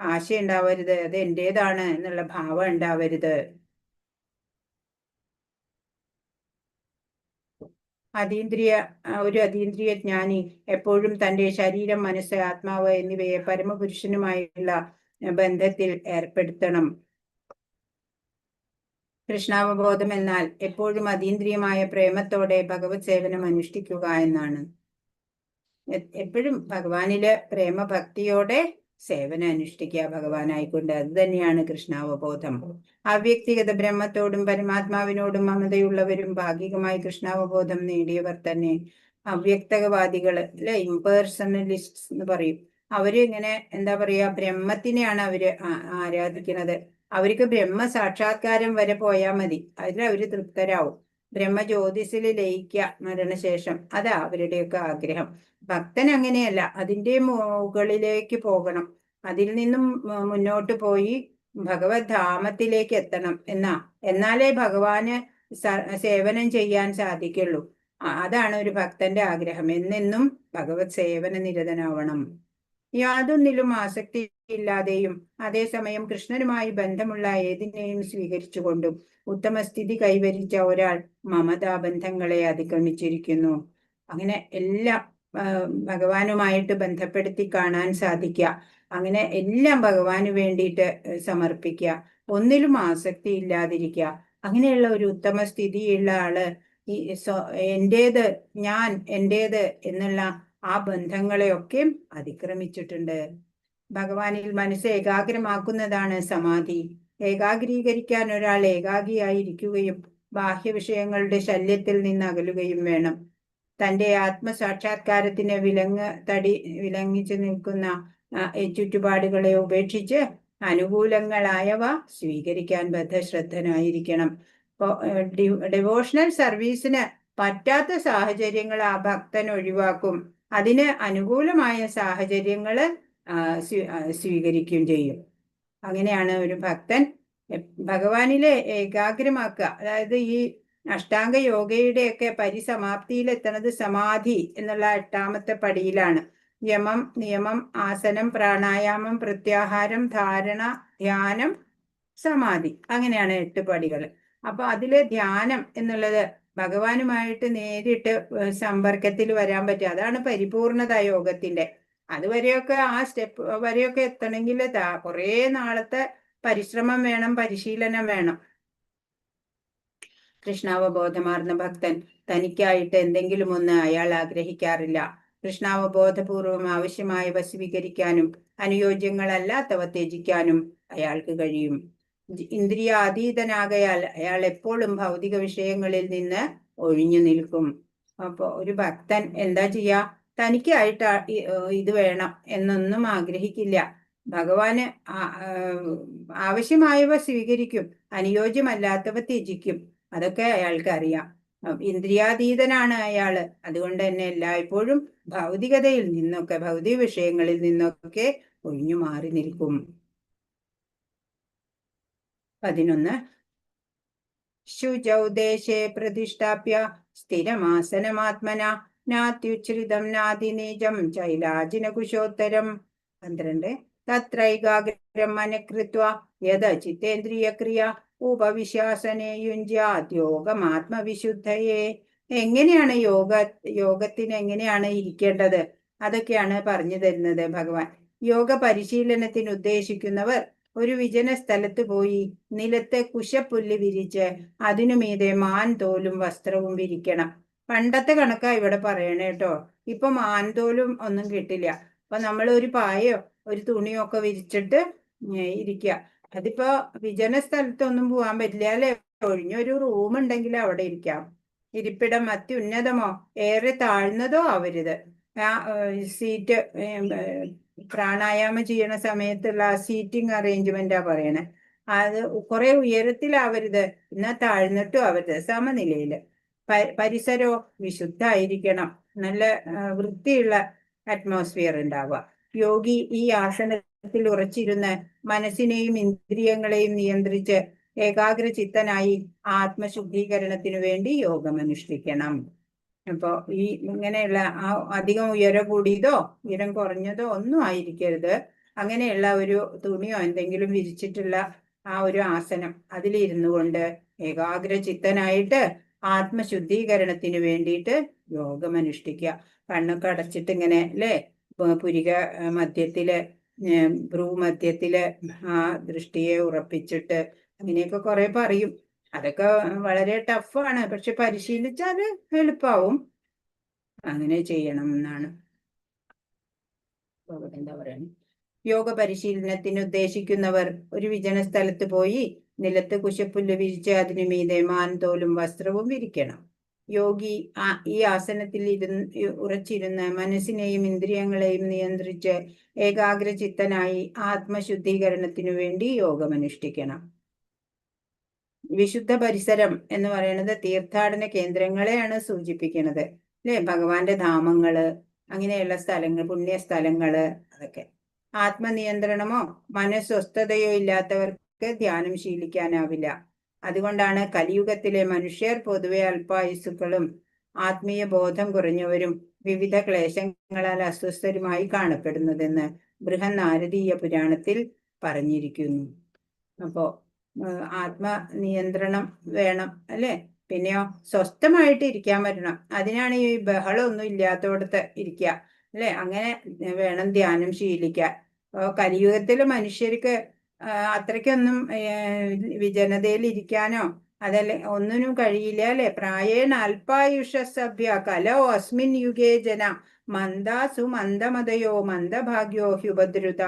ആശ ഉണ്ടാവരുത്, അത് എന്റേതാണ് എന്നുള്ള ഭാവം ഉണ്ടാവരുത്. ഒരു അതീന്ദ്രിയ ജ്ഞാനി എപ്പോഴും തന്റെ ശരീരം, മനസ്സ്, ആത്മാവ് എന്നിവയെ പരമപുരുഷനുമായുള്ള ബന്ധത്തിൽ ഏർപ്പെടുത്തണം. കൃഷ്ണാവബോധം എന്നാൽ എപ്പോഴും അതീന്ദ്രിയമായ പ്രേമത്തോടെ ഭഗവത് സേവനം അനുഷ്ഠിക്കുക എന്നാണ്. എപ്പോഴും ഭഗവാനില് പ്രേമഭക്തിയോടെ സേവനം അനുഷ്ഠിക്കുക ഭഗവാനായിക്കൊണ്ട്. അത് തന്നെയാണ് കൃഷ്ണാവബോധം. അവ്യക്തിഗത ബ്രഹ്മത്തോടും പരമാത്മാവിനോടും മമതയുള്ളവരും ഭാഗികമായി കൃഷ്ണാവബോധം നേടിയവർ തന്നെ അവ്യക്തവാദികൾ, അല്ലെ, ഇംപേഴ്സണലിസ്റ്റ് എന്ന് പറയും. അവര് ഇങ്ങനെ എന്താ പറയാ, ബ്രഹ്മത്തിനെയാണ് അവര് ആരാധിക്കുന്നത്. അവർക്ക് ബ്രഹ്മ സാക്ഷാത്കാരം വരെ പോയാൽ മതി, അതിൽ അവര് തൃപ്തരാവും. ബ്രഹ്മജ്യോതിസിൽ ലയിക്ക മരണശേഷം, അതാ അവരുടെയൊക്കെ ആഗ്രഹം. ഭക്തൻ അങ്ങനെയല്ല, അതിന്റെ മുകളിലേക്ക് പോകണം, അതിൽ നിന്നും മുന്നോട്ട് പോയി ഭഗവത് ധാമത്തിലേക്ക് എത്തണം. എന്നാലേ ഭഗവാന് സേവനം ചെയ്യാൻ സാധിക്കുള്ളൂ. അതാണ് ഒരു ഭക്തന്റെ ആഗ്രഹം, എന്നെന്നും ഭഗവത് സേവന നിരതനാവണം. യാതൊന്നിലും ആസക്തി ഇല്ലാതെയും അതേസമയം കൃഷ്ണനുമായി ബന്ധമുള്ള ഏതിനെയും സ്വീകരിച്ചുകൊണ്ടും ഉത്തമസ്ഥിതി കൈവരിച്ച ഒരാൾ മമതാബന്ധങ്ങളെ അതിക്രമിച്ചിരിക്കുന്നു. അങ്ങനെ എല്ലാം ഭഗവാനുമായിട്ട് ബന്ധപ്പെടുത്തി കാണാൻ സാധിക്കുക, അങ്ങനെ എല്ലാം ഭഗവാന് വേണ്ടിയിട്ട് സമർപ്പിക്കുക, ഒന്നിലും ആസക്തി ഇല്ലാതിരിക്കുക. അങ്ങനെയുള്ള ഒരു ഉത്തമ സ്ഥിതിയുള്ള ആള് ഈ എന്റേത്, ഞാൻ എന്റേത് എന്നുള്ള ആ ബന്ധങ്ങളെയൊക്കെ അതിക്രമിച്ചിട്ടുണ്ട്. ഭഗവാനിൽ മനസ്സ് ഏകാഗ്രമാക്കുന്നതാണ് സമാധി. ഏകാഗ്രീകരിക്കാൻ ഒരാൾ ഏകാഗിയായിരിക്കുകയും ബാഹ്യ വിഷയങ്ങളുടെ ശല്യത്തിൽ നിന്ന് അകലുകയും വേണം. തന്റെ ആത്മസാക്ഷാത്കാരത്തിന് വിലങ്ങിച്ചു നിൽക്കുന്ന ചുറ്റുപാടുകളെ ഉപേക്ഷിച്ച് അനുകൂലങ്ങളായവ സ്വീകരിക്കാൻ ബദ്ധശ്രദ്ധനായിരിക്കണം. ഇപ്പോ ഡിവോഷണൽ സർവീസിന് പറ്റാത്ത സാഹചര്യങ്ങൾ ആ ഭക്തൻ ഒഴിവാക്കും, അതിന് അനുകൂലമായ സാഹചര്യങ്ങൾ സ്വീകരിക്കുകയും ചെയ്യും. അങ്ങനെയാണ് ഒരു ഭക്തൻ ഭഗവാനിലെ ഏകാഗ്രമാക്കുക. അതായത് ഈ അഷ്ടാംഗ യോഗയുടെയൊക്കെ പരിസമാപ്തിയിലെത്തുന്നത് സമാധി എന്നുള്ള 8ാമത്തെ പടിയിലാണ്. യമം, നിയമം, ആസനം, പ്രാണായാമം, പ്രത്യാഹാരം, ധാരണ, ധ്യാനം, സമാധി, അങ്ങനെയാണ് 8 പടികൾ. അപ്പൊ അതില് ധ്യാനം എന്നുള്ളത് ഭഗവാനുമായിട്ട് നേരിട്ട് സമ്പർക്കത്തിൽ വരാൻ പറ്റുക, അതാണ് പരിപൂർണത യോഗത്തിന്റെ. അതുവരെയൊക്കെ ആ സ്റ്റെപ്പ് വരെയൊക്കെ എത്തണമെങ്കിൽ കുറേ നാളത്തെ പരിശ്രമം വേണം, പരിശീലനം വേണം. കൃഷ്ണാവബോധമാർന്ന ഭക്തൻ തനിക്കായിട്ട് എന്തെങ്കിലും ഒന്ന് അയാൾ ആഗ്രഹിക്കാറില്ല. കൃഷ്ണാവബോധപൂർവം ആവശ്യമായവ സ്വീകരിക്കാനും അനുയോജ്യങ്ങളല്ലാത്തവ ത്യജിക്കാനും അയാൾക്ക് കഴിയും. ഇന്ദ്രിയാതീതനാകയാൽ അയാൾ എപ്പോഴും ഭൗതിക വിഷയങ്ങളിൽ നിന്ന് ഒഴിഞ്ഞു നിൽക്കും. അപ്പൊ ഒരു ഭക്തൻ എന്താ ചെയ്യാ, തനിക്കായിട്ട് ഇത് വേണം എന്നൊന്നും ആഗ്രഹിക്കില്ല. ഭഗവാന് ആവശ്യമായവ സ്വീകരിക്കും, അനുയോജ്യമല്ലാത്തവ ത്യജിക്കും. അതൊക്കെ അയാൾക്ക് അറിയാം. ഇന്ദ്രിയാതീതനാണ് അയാള്. അതുകൊണ്ട് തന്നെ എല്ലായ്പ്പോഴും ഭൗതികതയിൽ നിന്നൊക്കെ, ഭൗതിക വിഷയങ്ങളിൽ നിന്നൊക്കെ ഒഴിഞ്ഞു മാറി നിൽക്കും. 11 ശുചൗ ദേശേ പ്രതിഷ്ഠാപ്യ സ്ഥിരമാസനമാത്മന നാത്യുച്ഛ്രിതം നാതിനീജം ചൈലാജിനകുശോത്തരം. 12 തത്രൈകാഗ്രം മനഃകൃത്വാ യദ ചിത്തേന്ദ്രിയക്രിയ ഉപവിശ്വാസനേ യുഞ്ജ്യാത്യോഗമാത്മവിശുദ്ധയെ. എങ്ങനെയാണ് യോഗത്തിന് എങ്ങനെയാണ് ഇരിക്കേണ്ടത്, അതൊക്കെയാണ് പറഞ്ഞു തരുന്നത് ഭഗവാൻ. യോഗ പരിശീലനത്തിന് ഉദ്ദേശിക്കുന്നവർ ഒരു വിജന സ്ഥലത്ത് പോയി നിലത്ത് കുശപ്പുല്ല് വിരിച്ച് അതിനു മീതെ മാൻതോലും വസ്ത്രവും വിരിക്കണം. പണ്ടത്തെ കണക്കാ ഇവിടെ പറയണേ കേട്ടോ. ഇപ്പൊ മാൻതോലും ഒന്നും കിട്ടില്ല. അപ്പൊ നമ്മൾ ഒരു പായോ ഒരു തുണിയോ ഒക്കെ വിരിച്ചിട്ട് ഇരിക്കുക. അതിപ്പോ വിജന സ്ഥലത്തൊന്നും പോകാൻ പറ്റില്ല, അല്ലെ? ഒഴിഞ്ഞൊരു റൂം ഉണ്ടെങ്കിൽ അവിടെ ഇരിക്കാം. ഇരിപ്പിടം അത്യുന്നതമോ ഏറെ താഴ്ന്നതോ ആവരുത്. സീറ്റ്, പ്രാണായാമം ചെയ്യണ സമയത്തുള്ള സീറ്റിംഗ് അറേഞ്ച്മെന്റാ പറയണേ. അത് കുറെ ഉയരത്തിലാവരുത്, എന്നാൽ താഴ്ന്നിട്ടും ആവരുത്, സമനിലയില്. പരിസരവും വിശുദ്ധമായിരിക്കണം, നല്ല വൃത്തിയുള്ള അറ്റ്മോസ്ഫിയർ ഉണ്ടാവുക. യോഗി ഈ ആസനത്തിൽ ഉറച്ചിരുന്ന് മനസ്സിനെയും ഇന്ദ്രിയങ്ങളെയും നിയന്ത്രിച്ച് ഏകാഗ്രചിത്തനായി ആത്മശുദ്ധീകരണത്തിനു വേണ്ടി യോഗം അനുഷ്ഠിക്കണം. അപ്പോ ഈ ഇങ്ങനെയുള്ള അധികം ഉയരം കൂടിയതോ ഉയരം കുറഞ്ഞതോ ഒന്നും ആയിരിക്കരുത്. അങ്ങനെയുള്ള ഒരു തുണിയോ എന്തെങ്കിലും വിരിച്ചിട്ടുള്ള ഒരു ആസനം അതിലിരുന്നു കൊണ്ട് ഏകാഗ്രചിത്തനായിട്ട് ആത്മശുദ്ധീകരണത്തിന് വേണ്ടിയിട്ട് യോഗം അനുഷ്ഠിക്കുക. കണ്ണൊക്കെ അടച്ചിട്ട് ഇങ്ങനെ അല്ലേ, പുരിക മധ്യത്തില് ഭ്രൂമധ്യത്തില് ദൃഷ്ടിയെ ഉറപ്പിച്ചിട്ട് അങ്ങനെയൊക്കെ കുറെ പറയും. അതൊക്കെ വളരെ ടഫാണ്, പക്ഷെ പരിശീലിച്ചാല് എളുപ്പാവും. അങ്ങനെ ചെയ്യണം എന്നാണ് എന്താ പറയുക. യോഗ പരിശീലനത്തിന് ഉദ്ദേശിക്കുന്നവർ ഒരു വിജന സ്ഥലത്ത് പോയി നിലത്ത് കുശപ്പുല്ല് വിരിച്ച് അതിനു മീതെ മാൻതോലും വസ്ത്രവും വിരിക്കണം. യോഗി ഈ ആസനത്തിൽ ഉറച്ചിരുന്ന് മനസ്സിനെയും ഇന്ദ്രിയങ്ങളെയും നിയന്ത്രിച്ച് ഏകാഗ്രചിത്തനായി ആത്മശുദ്ധീകരണത്തിനു വേണ്ടി യോഗം അനുഷ്ഠിക്കണം. വിശുദ്ധ പരിസരം എന്ന് പറയുന്നത് തീർത്ഥാടന കേന്ദ്രങ്ങളെയാണ് സൂചിപ്പിക്കുന്നത് അല്ലെ, ഭഗവാന്റെ ധാമങ്ങള്, അങ്ങനെയുള്ള സ്ഥലങ്ങൾ, പുണ്യസ്ഥലങ്ങള്, അതൊക്കെ. ആത്മനിയന്ത്രണമോ മനസ്വസ്ഥതയോ ഇല്ലാത്തവർക്ക് ധ്യാനം ശീലിക്കാനാവില്ല. അതുകൊണ്ടാണ് കലിയുഗത്തിലെ മനുഷ്യർ പൊതുവെ അല്പായുസ്സുക്കളും ആത്മീയ ബോധം കുറഞ്ഞവരും വിവിധ ക്ലേശങ്ങളാൽ അസ്വസ്ഥരുമായി കാണപ്പെടുന്നതെന്ന് ബൃഹന്നാരദീയ പുരാണത്തിൽ പറഞ്ഞിരിക്കുന്നു. അപ്പോ ആത്മനിയന്ത്രണം വേണം അല്ലെ. പിന്നെയോ സ്വസ്ഥമായിട്ട് ഇരിക്കാൻ പറ്റണം. അതിനാണ് ഈ ബഹളമൊന്നും ഇല്ലാത്തോടത്ത് ഇരിക്കുക അല്ലെ. അങ്ങനെ വേണം ധ്യാനം ശീലിക്കാൻ. കലിയുഗത്തില് മനുഷ്യർക്ക് അത്രയ്ക്കൊന്നും വിജനതയിൽ ഇരിക്കാനോ അതല്ലേ ഒന്നിനും കഴിയില്ല അല്ലെ. പ്രായേണ അല്പായുഷസഭ്യ കലോ അസ്മിൻ യുഗേ ജന മന്ദാസു മന്ദമതയോ മന്ദഭാഗ്യോ ഹ്യുപദ്രുത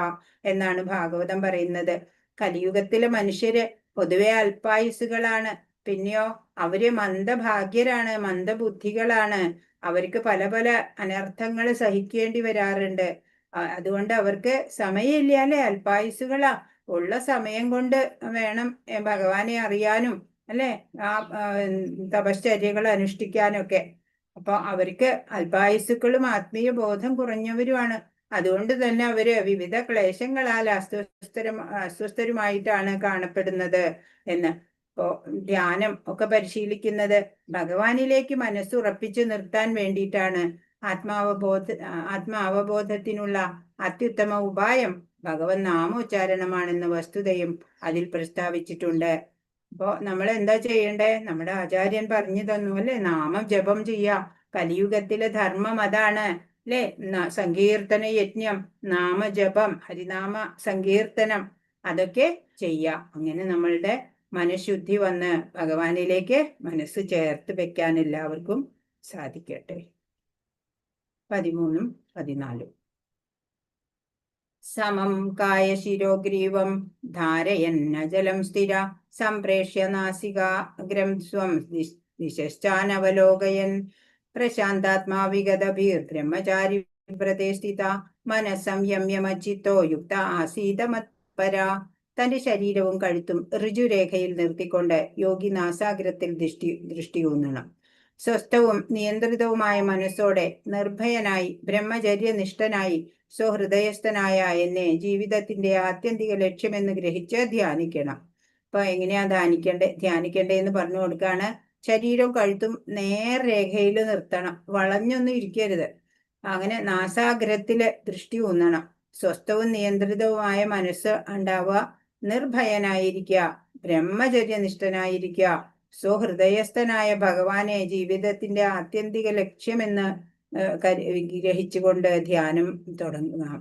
എന്നാണ് ഭാഗവതം പറയുന്നത്. കലിയുഗത്തിലെ മനുഷ്യര് പൊതുവെ അല്പായുസുകളാണ്. പിന്നെയോ അവര് മന്ദഭാഗ്യരാണ്, മന്ദബുദ്ധികളാണ്. അവർക്ക് പല പല അനർത്ഥങ്ങൾ സഹിക്കേണ്ടി വരാറുണ്ട്. അതുകൊണ്ട് അവർക്ക് സമയമില്ല അല്ലെ. അല്പായുസുകളാ. ഉള്ള സമയം കൊണ്ട് വേണം ഭഗവാനെ അറിയാനും അല്ലെ, തപശ്ചര്യകൾ അനുഷ്ഠിക്കാനൊക്കെ. അപ്പൊ അവർക്ക് അല്പായുസുക്കളും ആത്മീയ ബോധം കുറഞ്ഞവരുമാണ്. അതുകൊണ്ട് തന്നെ അവര് വിവിധ ക്ലേശങ്ങളാൽ അസ്വസ്ഥരുമായിട്ടാണ് കാണപ്പെടുന്നത് എന്ന്. ഇപ്പോ ധ്യാനം ഒക്കെ പരിശീലിക്കുന്നത് ഭഗവാനിലേക്ക് മനസ്സുറപ്പിച്ചു നിർത്താൻ വേണ്ടിയിട്ടാണ്. ആത്മാവബോധത്തിനുള്ള അത്യുത്തമ ഉപായം ഭഗവത് നാമോച്ചാരണമാണെന്ന വസ്തുതയും അതിൽ പ്രസ്താവിച്ചിട്ടുണ്ട്. അപ്പോ നമ്മൾ എന്താ ചെയ്യണ്ടേ? നമ്മുടെ ആചാര്യൻ പറഞ്ഞു തന്നു അല്ലെ, നാമം ജപം ചെയ്യാ. കലിയുഗത്തിലെ ധർമ്മം അതാണ് അല്ലെ. സങ്കീർത്തന യജ്ഞം, നാമജപം, ഹരിനാമ സങ്കീർത്തനം, അതൊക്കെ ചെയ്യാം. അങ്ങനെ നമ്മളുടെ മനഃശുദ്ധി വന്ന് ഭഗവാനിലേക്ക് മനസ്സ് ചേർത്ത് വെക്കാൻ എല്ലാവർക്കും സാധിക്കട്ടെ. 13ഉം 14ഉം. സമം കായശിരോഗ്രീവം ധാരയന്നജലം സ്ഥിര സംപ്രേഷ്യ നാസികാഗ്രം സ്വം ദിശശ്ചാനവലോകയൻ പ്രശാന്താത്മാ വിഗതഭീർ ബ്രഹ്മചാരി വ്രതേ സ്ഥിത മനസ്സംയമ്യമച്ചിത്തോ യുക്ത ആസീത മത്പരാ. തന്റെ ശരീരവും കഴുത്തും ഋജുരേഖയിൽ നിർത്തിക്കൊണ്ട് യോഗി നാസാഗ്രത്തിൽ ദൃഷ്ടിയൂന്നണം. സ്വസ്ഥവും നിയന്ത്രിതവുമായ മനസ്സോടെ നിർഭയനായി ബ്രഹ്മചര്യനിഷ്ഠനായി സ്വഹൃദയസ്ഥനായ എന്നെ ജീവിതത്തിന്റെ ആത്യന്തിക ലക്ഷ്യമെന്ന് ഗ്രഹിച്ച് ധ്യാനിക്കണം. അപ്പൊ എങ്ങനെയാ ധ്യാനിക്കേണ്ടതെന്ന് പറഞ്ഞു കൊടുക്കാണ്. ശരീരവും കഴുത്തും നേർരേഖയിൽ നിർത്തണം, വളഞ്ഞൊന്നും ഇരിക്കരുത്. അങ്ങനെ നാസാഗ്രത്തില് ദൃഷ്ടി ഊന്നണം. സ്വസ്ഥവും നിയന്ത്രിതവുമായ മനസ്സ് ഉണ്ടാവുക, നിർഭയനായിരിക്കുക, ബ്രഹ്മചര്യനിഷ്ഠനായിരിക്കുക, സ്വഹൃദയസ്ഥനായ ഭഗവാനെ ജീവിതത്തിന്റെ ആത്യന്തിക ലക്ഷ്യമെന്ന് ഗ്രഹിച്ചുകൊണ്ട് ധ്യാനം തുടങ്ങാം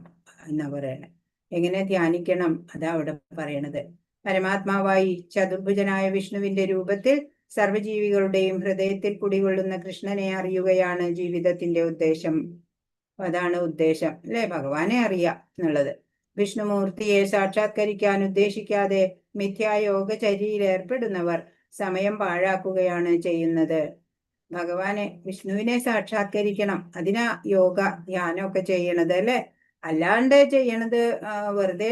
എന്നാ പറയണേ. എങ്ങനെ ധ്യാനിക്കണം അതാ അവിടെ പറയണത്. പരമാത്മാവായി ചതുർഭുജനായ വിഷ്ണുവിന്റെ രൂപത്തിൽ സർവ്വജീവികളുടെയും ഹൃദയത്തിൽ കുടികൊള്ളുന്ന കൃഷ്ണനെ അറിയുകയാണ് ജീവിതത്തിന്റെ ഉദ്ദേശം. അതാണ് ഉദ്ദേശം അല്ലെ, ഭഗവാനെ അറിയുക എന്നുള്ളത്. വിഷ്ണുമൂർത്തിയെ സാക്ഷാത്കരിക്കാൻ ഉദ്ദേശിക്കാതെ മിഥ്യായോഗചര്യയിൽ ഏർപ്പെടുന്നവർ സമയം പാഴാക്കുകയാണ് ചെയ്യുന്നത്. ഭഗവാനെ വിഷ്ണുവിനെ സാക്ഷാത്കരിക്കണം, അതിനാ യോഗ ധ്യാനമൊക്കെ ചെയ്യണത് അല്ലെ. അല്ലാണ്ട് ചെയ്യണത് വെറുതെ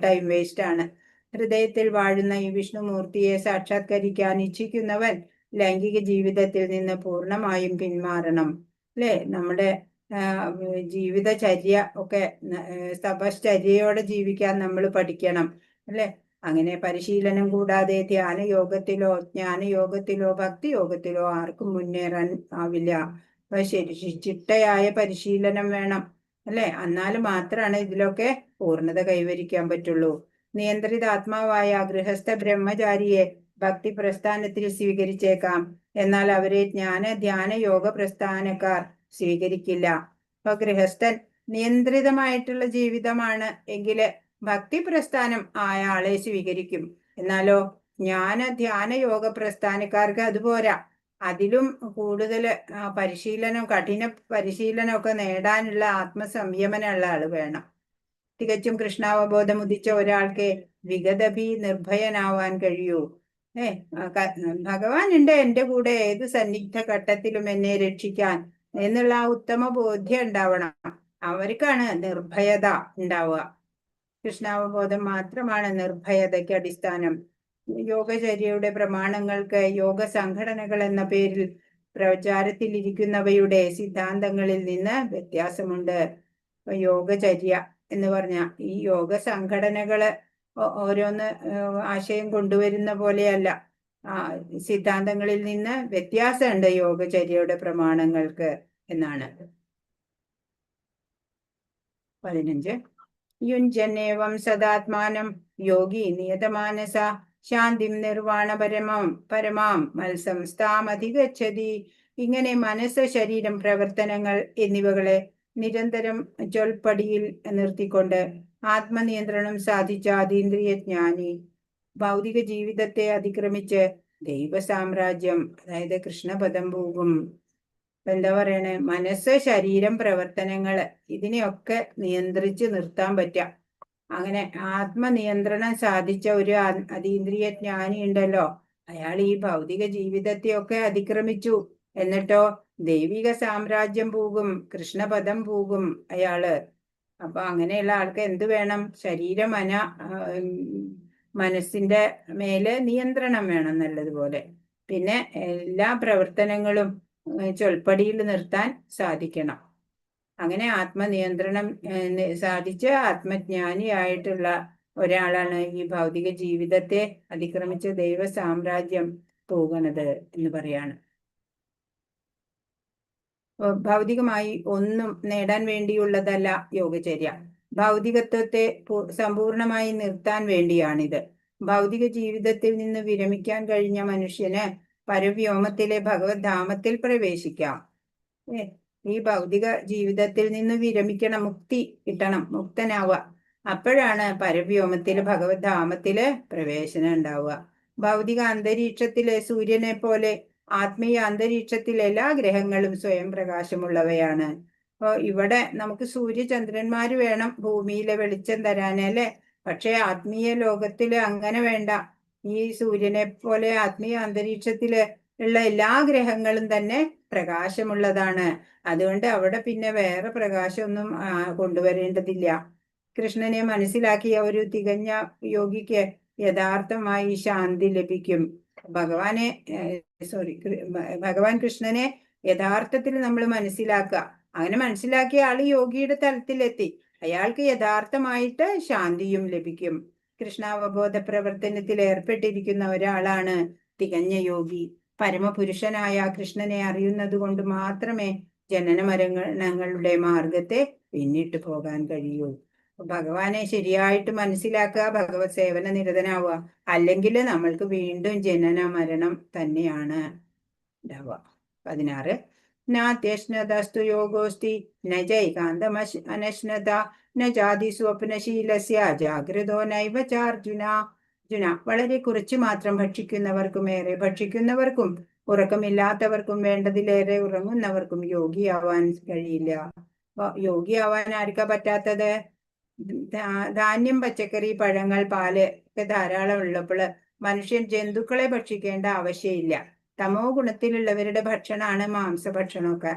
ടൈം വേസ്റ്റ് ആണ്. ഹൃദയത്തിൽ വാഴുന്ന ഈ വിഷ്ണുമൂർത്തിയെ സാക്ഷാത്കരിക്കാൻ ഇച്ഛിക്കുന്നവൻ ലൈംഗിക ജീവിതത്തിൽ നിന്ന് പൂർണ്ണമായും പിന്മാറണം അല്ലെ. നമ്മുടെ ജീവിതചര്യ ഒക്കെ തപശ്ചര്യയോടെ ജീവിക്കാൻ നമ്മൾ പഠിക്കണം അല്ലെ. അങ്ങനെ പരിശീലനം കൂടാതെ ധ്യാനയോഗത്തിലോ ജ്ഞാനയോഗത്തിലോ ഭക്തിയോഗത്തിലോ ആർക്കും മുന്നേറാൻ ആവില്ല. അപ്പൊ ചിട്ടയായ പരിശീലനം വേണം, അല്ലെ? എന്നാൽ മാത്രമാണ് ഇതിലൊക്കെ പൂർണ്ണത കൈവരിക്കാൻ പറ്റുള്ളൂ. നിയന്ത്രിതാത്മാവായ ഗൃഹസ്ഥ ബ്രഹ്മചാരിയെ ഭക്തി പ്രസ്ഥാനത്തിൽ സ്വീകരിച്ചേക്കാം, എന്നാൽ അവരെ ധ്യാന യോഗ പ്രസ്ഥാനക്കാർ സ്വീകരിക്കില്ല. അപ്പൊ ഗൃഹസ്ഥൻ നിയന്ത്രിതമായിട്ടുള്ള ജീവിതമാണ് എങ്കില് ഭക്തി പ്രസ്ഥാനം ആയ ആളെ സ്വീകരിക്കും. എന്നാലോ ധ്യാന യോഗ പ്രസ്ഥാനക്കാർക്ക് അതുപോരാ. അതിലും കൂടുതൽ കഠിന പരിശീലനമൊക്കെ നേടാനുള്ള ആത്മസംയമനമുള്ള ആള് വേണം. തികച്ചും കൃഷ്ണാവബോധം ഉദിച്ച ഒരാൾക്ക് വിഗതഭി നിർഭയനാവാൻ കഴിയൂ. ഭഗവാൻ ഉണ്ട് എന്റെ കൂടെ ഏത് സന്നിഗ്ധ ഘട്ടത്തിലും എന്നെ രക്ഷിക്കാൻ എന്നുള്ള ആ ഉത്തമ ബോധ്യം ഉണ്ടാവണം. അവർക്കാണ് നിർഭയത ഉണ്ടാവുക. കൃഷ്ണാവബോധം മാത്രമാണ് നിർഭയതയ്ക്ക് അടിസ്ഥാനം. യോഗചര്യയുടെ പ്രമാണങ്ങൾക്ക് യോഗ സംഘടനകൾ എന്ന പേരിൽ പ്രചാരത്തിലിരിക്കുന്നവയുടെ സിദ്ധാന്തങ്ങളിൽ നിന്ന് വ്യത്യാസമുണ്ട്. യോഗചര്യ എന്ന് പറഞ്ഞ ഈ യോഗ സംഘടനകള് ഓരോന്ന് ആശയം കൊണ്ടുവരുന്ന പോലെയല്ല, സിദ്ധാന്തങ്ങളിൽ നിന്ന് വ്യത്യാസമുണ്ട് യോഗചര്യയുടെ പ്രമാണങ്ങൾക്ക് എന്നാണ്. 15 യുഞ്ജന്നേവം സദാത്മാനം യോഗി നിയതമാനസ ശാന്തിം നിർവാണ പരമാം മത്സംസ്ഥാമധിഗച്ഛതി. ഇങ്ങനെ മനസ്സ്, ശരീരം, പ്രവർത്തനങ്ങൾ എന്നിവകളെ നിരന്തരം ചൊൽപ്പടിയിൽ നിർത്തിക്കൊണ്ട് ആത്മനിയന്ത്രണം സാധിച്ച അതീന്ദ്രിയ ജ്ഞാനി ഭൗതിക ജീവിതത്തെ അതിക്രമിച്ച് ദൈവസാമ്രാജ്യം, അതായത് കൃഷ്ണപദം പോകും. എന്താ പറയണേ? മനസ്സ്, ശരീരം, പ്രവർത്തനങ്ങള് ഇതിനെയൊക്കെ നിയന്ത്രിച്ച് നിർത്താൻ പറ്റുക. അങ്ങനെ ആത്മനിയന്ത്രണം സാധിച്ച ഒരു അതീന്ദ്രിയ ജ്ഞാനി ഉണ്ടല്ലോ, അയാൾ ഈ ഭൗതിക ജീവിതത്തെയൊക്കെ അതിക്രമിച്ചു. എന്നിട്ടോ ദൈവിക സാമ്രാജ്യം പോകും, കൃഷ്ണപദം പോകും അയാള്. അപ്പൊ അങ്ങനെയുള്ള ആൾക്ക് എന്ത് വേണം? മനസ്സിന്റെ മേലെ നിയന്ത്രണം വേണം നല്ലതുപോലെ. പിന്നെ എല്ലാ പ്രവർത്തനങ്ങളും ചൊൽപ്പടിയിൽ നിർത്താൻ സാധിക്കണം. അങ്ങനെ ആത്മനിയന്ത്രണം സാധിച്ച് ആത്മജ്ഞാനിയായിട്ടുള്ള ഒരാളാണ് ഈ ഭൗതിക ജീവിതത്തെ അതിക്രമിച്ച് ദൈവ സാമ്രാജ്യം പോകുന്നത് എന്ന് പറയാണ്. ഭൗതികമായി ഒന്നും നേടാൻ വേണ്ടിയുള്ളതല്ല യോഗചര്യ. ഭൗതികത്വത്തെ സമ്പൂർണമായി നിർത്താൻ വേണ്ടിയാണിത്. ഭൗതിക ജീവിതത്തിൽ നിന്ന് വിരമിക്കാൻ കഴിഞ്ഞ മനുഷ്യന് പരവ്യോമത്തിലെ ഭഗവത് ധാമത്തിൽ പ്രവേശിക്കാം. ഈ ഭൗതിക ജീവിതത്തിൽ നിന്ന് വിരമിക്കണം, മുക്തി കിട്ടണം, മുക്തനാവുക. അപ്പോഴാണ് പരവ്യോമത്തില് ഭഗവത് ധാമത്തില് പ്രവേശനം ഉണ്ടാവുക. ഭൗതിക അന്തരീക്ഷത്തിലെ സൂര്യനെ പോലെ ആത്മീയ അന്തരീക്ഷത്തിൽ എല്ലാ ഗ്രഹങ്ങളും സ്വയം പ്രകാശമുള്ളവയാണ്. അപ്പൊ ഇവിടെ നമുക്ക് സൂര്യചന്ദ്രന്മാര് വേണം ഭൂമിയിലെ വെളിച്ചം തരാനല്ലേ. പക്ഷെ ആത്മീയ ലോകത്തില് അങ്ങനെ വേണ്ട. ഈ സൂര്യനെ പോലെ ആത്മീയ അന്തരീക്ഷത്തില് ഉള്ള എല്ലാ ഗ്രഹങ്ങളും തന്നെ പ്രകാശമുള്ളതാണ്. അതുകൊണ്ട് അവിടെ പിന്നെ വേറെ പ്രകാശമൊന്നും കൊണ്ടുവരേണ്ടതില്ല. കൃഷ്ണനെ മനസ്സിലാക്കിയ ഒരു തികഞ്ഞ യോഗിക്ക് യഥാർത്ഥമായി ശാന്തി ലഭിക്കും. ഭഗവാൻ കൃഷ്ണനെ യഥാർത്ഥത്തിൽ നമ്മൾ മനസ്സിലാക്കുക. അങ്ങനെ മനസ്സിലാക്കിയ ആള് യോഗിയുടെ തലത്തിലെത്തി. അയാൾക്ക് യഥാർത്ഥമായിട്ട് ശാന്തിയും ലഭിക്കും. കൃഷ്ണാവബോധ പ്രവർത്തനത്തിൽ ഏർപ്പെട്ടിരിക്കുന്ന ഒരാളാണ് തികഞ്ഞ യോഗി. പരമപുരുഷനായ കൃഷ്ണനെ അറിയുന്നത് കൊണ്ട് മാത്രമേ ജനന മരണങ്ങളുടെ മാർഗത്തെ പിന്നിട്ട് പോകാൻ കഴിയൂ. ഭഗവാനെ ശരിയായിട്ട് മനസ്സിലാക്കുക, ഭഗവത് സേവന നിരതനാവുക. അല്ലെങ്കിൽ നമ്മൾക്ക് വീണ്ടും ജനന മരണം തന്നെയാണ് ഉണ്ടാവുക. 16 നാത്യശ്നതസ്തു യോഗോസ്തി ന ജൈകാന്തമനശ്നത ന ജാതി സ്വപ്നശീലസ്യ ജാഗ്രതോ നൈവ ചാർജുന. അർജുന, വളരെ കുറച്ച് മാത്രം ഭക്ഷിക്കുന്നവർക്കും ഏറെ ഭക്ഷിക്കുന്നവർക്കും ഉറക്കമില്ലാത്തവർക്കും വേണ്ടതിലേറെ ഉറങ്ങുന്നവർക്കും യോഗിയാവാൻ കഴിയില്ല. യോഗിയാവാൻ ആർക്കാ പറ്റാത്തത്? ധാന്യം, പച്ചക്കറി, പഴങ്ങൾ, പാല് ഒക്കെ ധാരാളം ഉള്ളപ്പോൾ മനുഷ്യൻ ജന്തുക്കളെ ഭക്ഷിക്കേണ്ട ആവശ്യമില്ല. തമോ ഗുണത്തിലുള്ളവരുടെ ഭക്ഷണമാണ് മാംസഭക്ഷണമൊക്കെ.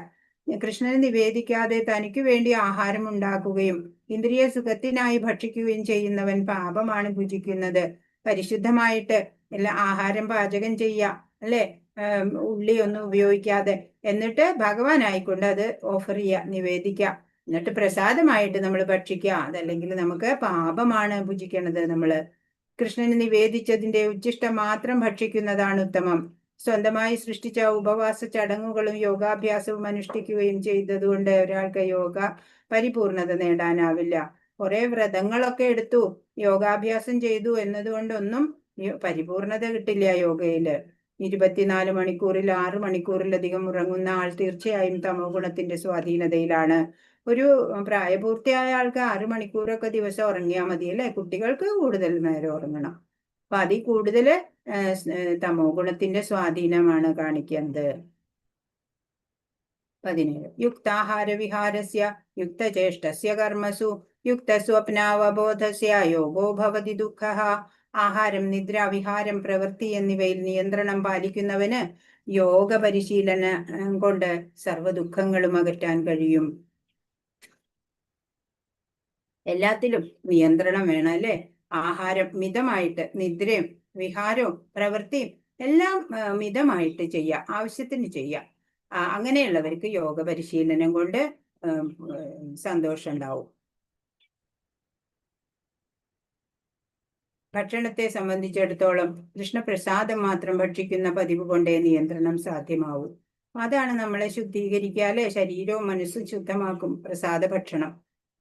കൃഷ്ണന് നിവേദിക്കാതെ തനിക്ക് വേണ്ടി ആഹാരം ഉണ്ടാക്കുകയും ഇന്ദ്രിയ സുഖത്തിനായി ഭക്ഷിക്കുകയും ചെയ്യുന്നവൻ പാപമാണ് ഭുജിക്കുന്നത്. പരിശുദ്ധമായിട്ട് എല്ലാ ആഹാരം പാചകം ചെയ്യുക, അല്ലെ? ഉള്ളി ഒന്നും ഉപയോഗിക്കാതെ, എന്നിട്ട് ഭഗവാനായിക്കൊണ്ട് അത് ഓഫർ ചെയ്യുക, നിവേദിക്കുക, എന്നിട്ട് പ്രസാദമായിട്ട് നമ്മൾ ഭക്ഷിക്കുക. അതല്ലെങ്കിൽ നമുക്ക് പാപമാണ് ഭുജിക്കണത് നമ്മള്. കൃഷ്ണന് നിവേദിച്ചതിന്റെ ഉച്ഛിഷ്ടം മാത്രം ഭക്ഷിക്കുന്നതാണ് ഉത്തമം. സ്വന്തമായി സൃഷ്ടിച്ച ഉപവാസ ചടങ്ങുകളും യോഗാഭ്യാസവും അനുഷ്ഠിക്കുകയും ചെയ്തതുകൊണ്ട് ഒരാൾക്ക് യോഗ പരിപൂർണത നേടാനാവില്ല. കുറെ വ്രതങ്ങളൊക്കെ എടുത്തു, യോഗാഭ്യാസം ചെയ്തു എന്നതുകൊണ്ടൊന്നും പരിപൂർണത കിട്ടില്ല യോഗയില്. 24 മണിക്കൂറിൽ 6 മണിക്കൂറിലധികം ഉറങ്ങുന്ന ആൾ തീർച്ചയായും തമോ ഗുണത്തിന്റെ സ്വാധീനതയിലാണ്. ഒരു പ്രായപൂർത്തിയായ ആൾക്ക് 6 മണിക്കൂറൊക്കെ ദിവസം ഉറങ്ങിയാൽ മതി അല്ലെ? കുട്ടികൾക്ക് കൂടുതൽ നേരം ഉറങ്ങണം. അപ്പൊ അതിൽ കൂടുതൽ തമോ ഗുണത്തിന്റെ സ്വാധീനമാണ് കാണിക്കുന്നത്. 17 യുക്താഹാര വിഹാരസ്യ യുക്തചേഷ്ടസ്യ കർമ്മസു യുക്തസ്വപ്നാവബോധസ്യ യോഗോ ഭവതി ദുഃഖഃ. ആഹാരം, നിദ്ര, വിഹാരം, പ്രവൃത്തി എന്നിവയിൽ നിയന്ത്രണം പാലിക്കുന്നവന് യോഗ പരിശീലനം കൊണ്ട് സർവ്വ ദുഃഖങ്ങളും അകറ്റാൻ കഴിയും. എല്ലാത്തിലും നിയന്ത്രണം വേണം അല്ലെ? ആഹാരം മിതമായിട്ട്, നിദ്രയും വിഹാരവും പ്രവൃത്തിയും എല്ലാം മിതമായിട്ട് ചെയ്യാം, ആവശ്യത്തിന് ചെയ്യാം. അങ്ങനെയുള്ളവർക്ക് യോഗ പരിശീലനം കൊണ്ട് സന്തോഷം ഉണ്ടാവും. ഭക്ഷണത്തെ സംബന്ധിച്ചിടത്തോളം കൃഷ്ണപ്രസാദം മാത്രം ഭക്ഷിക്കുന്ന പതിവ് കൊണ്ടേ നിയന്ത്രണം സാധ്യമാവൂ. അതാണ് നമ്മളെ ശുദ്ധീകരിക്കുക അല്ലെ? ശരീരവും മനസ്സും ശുദ്ധമാക്കും പ്രസാദ ഭക്ഷണം.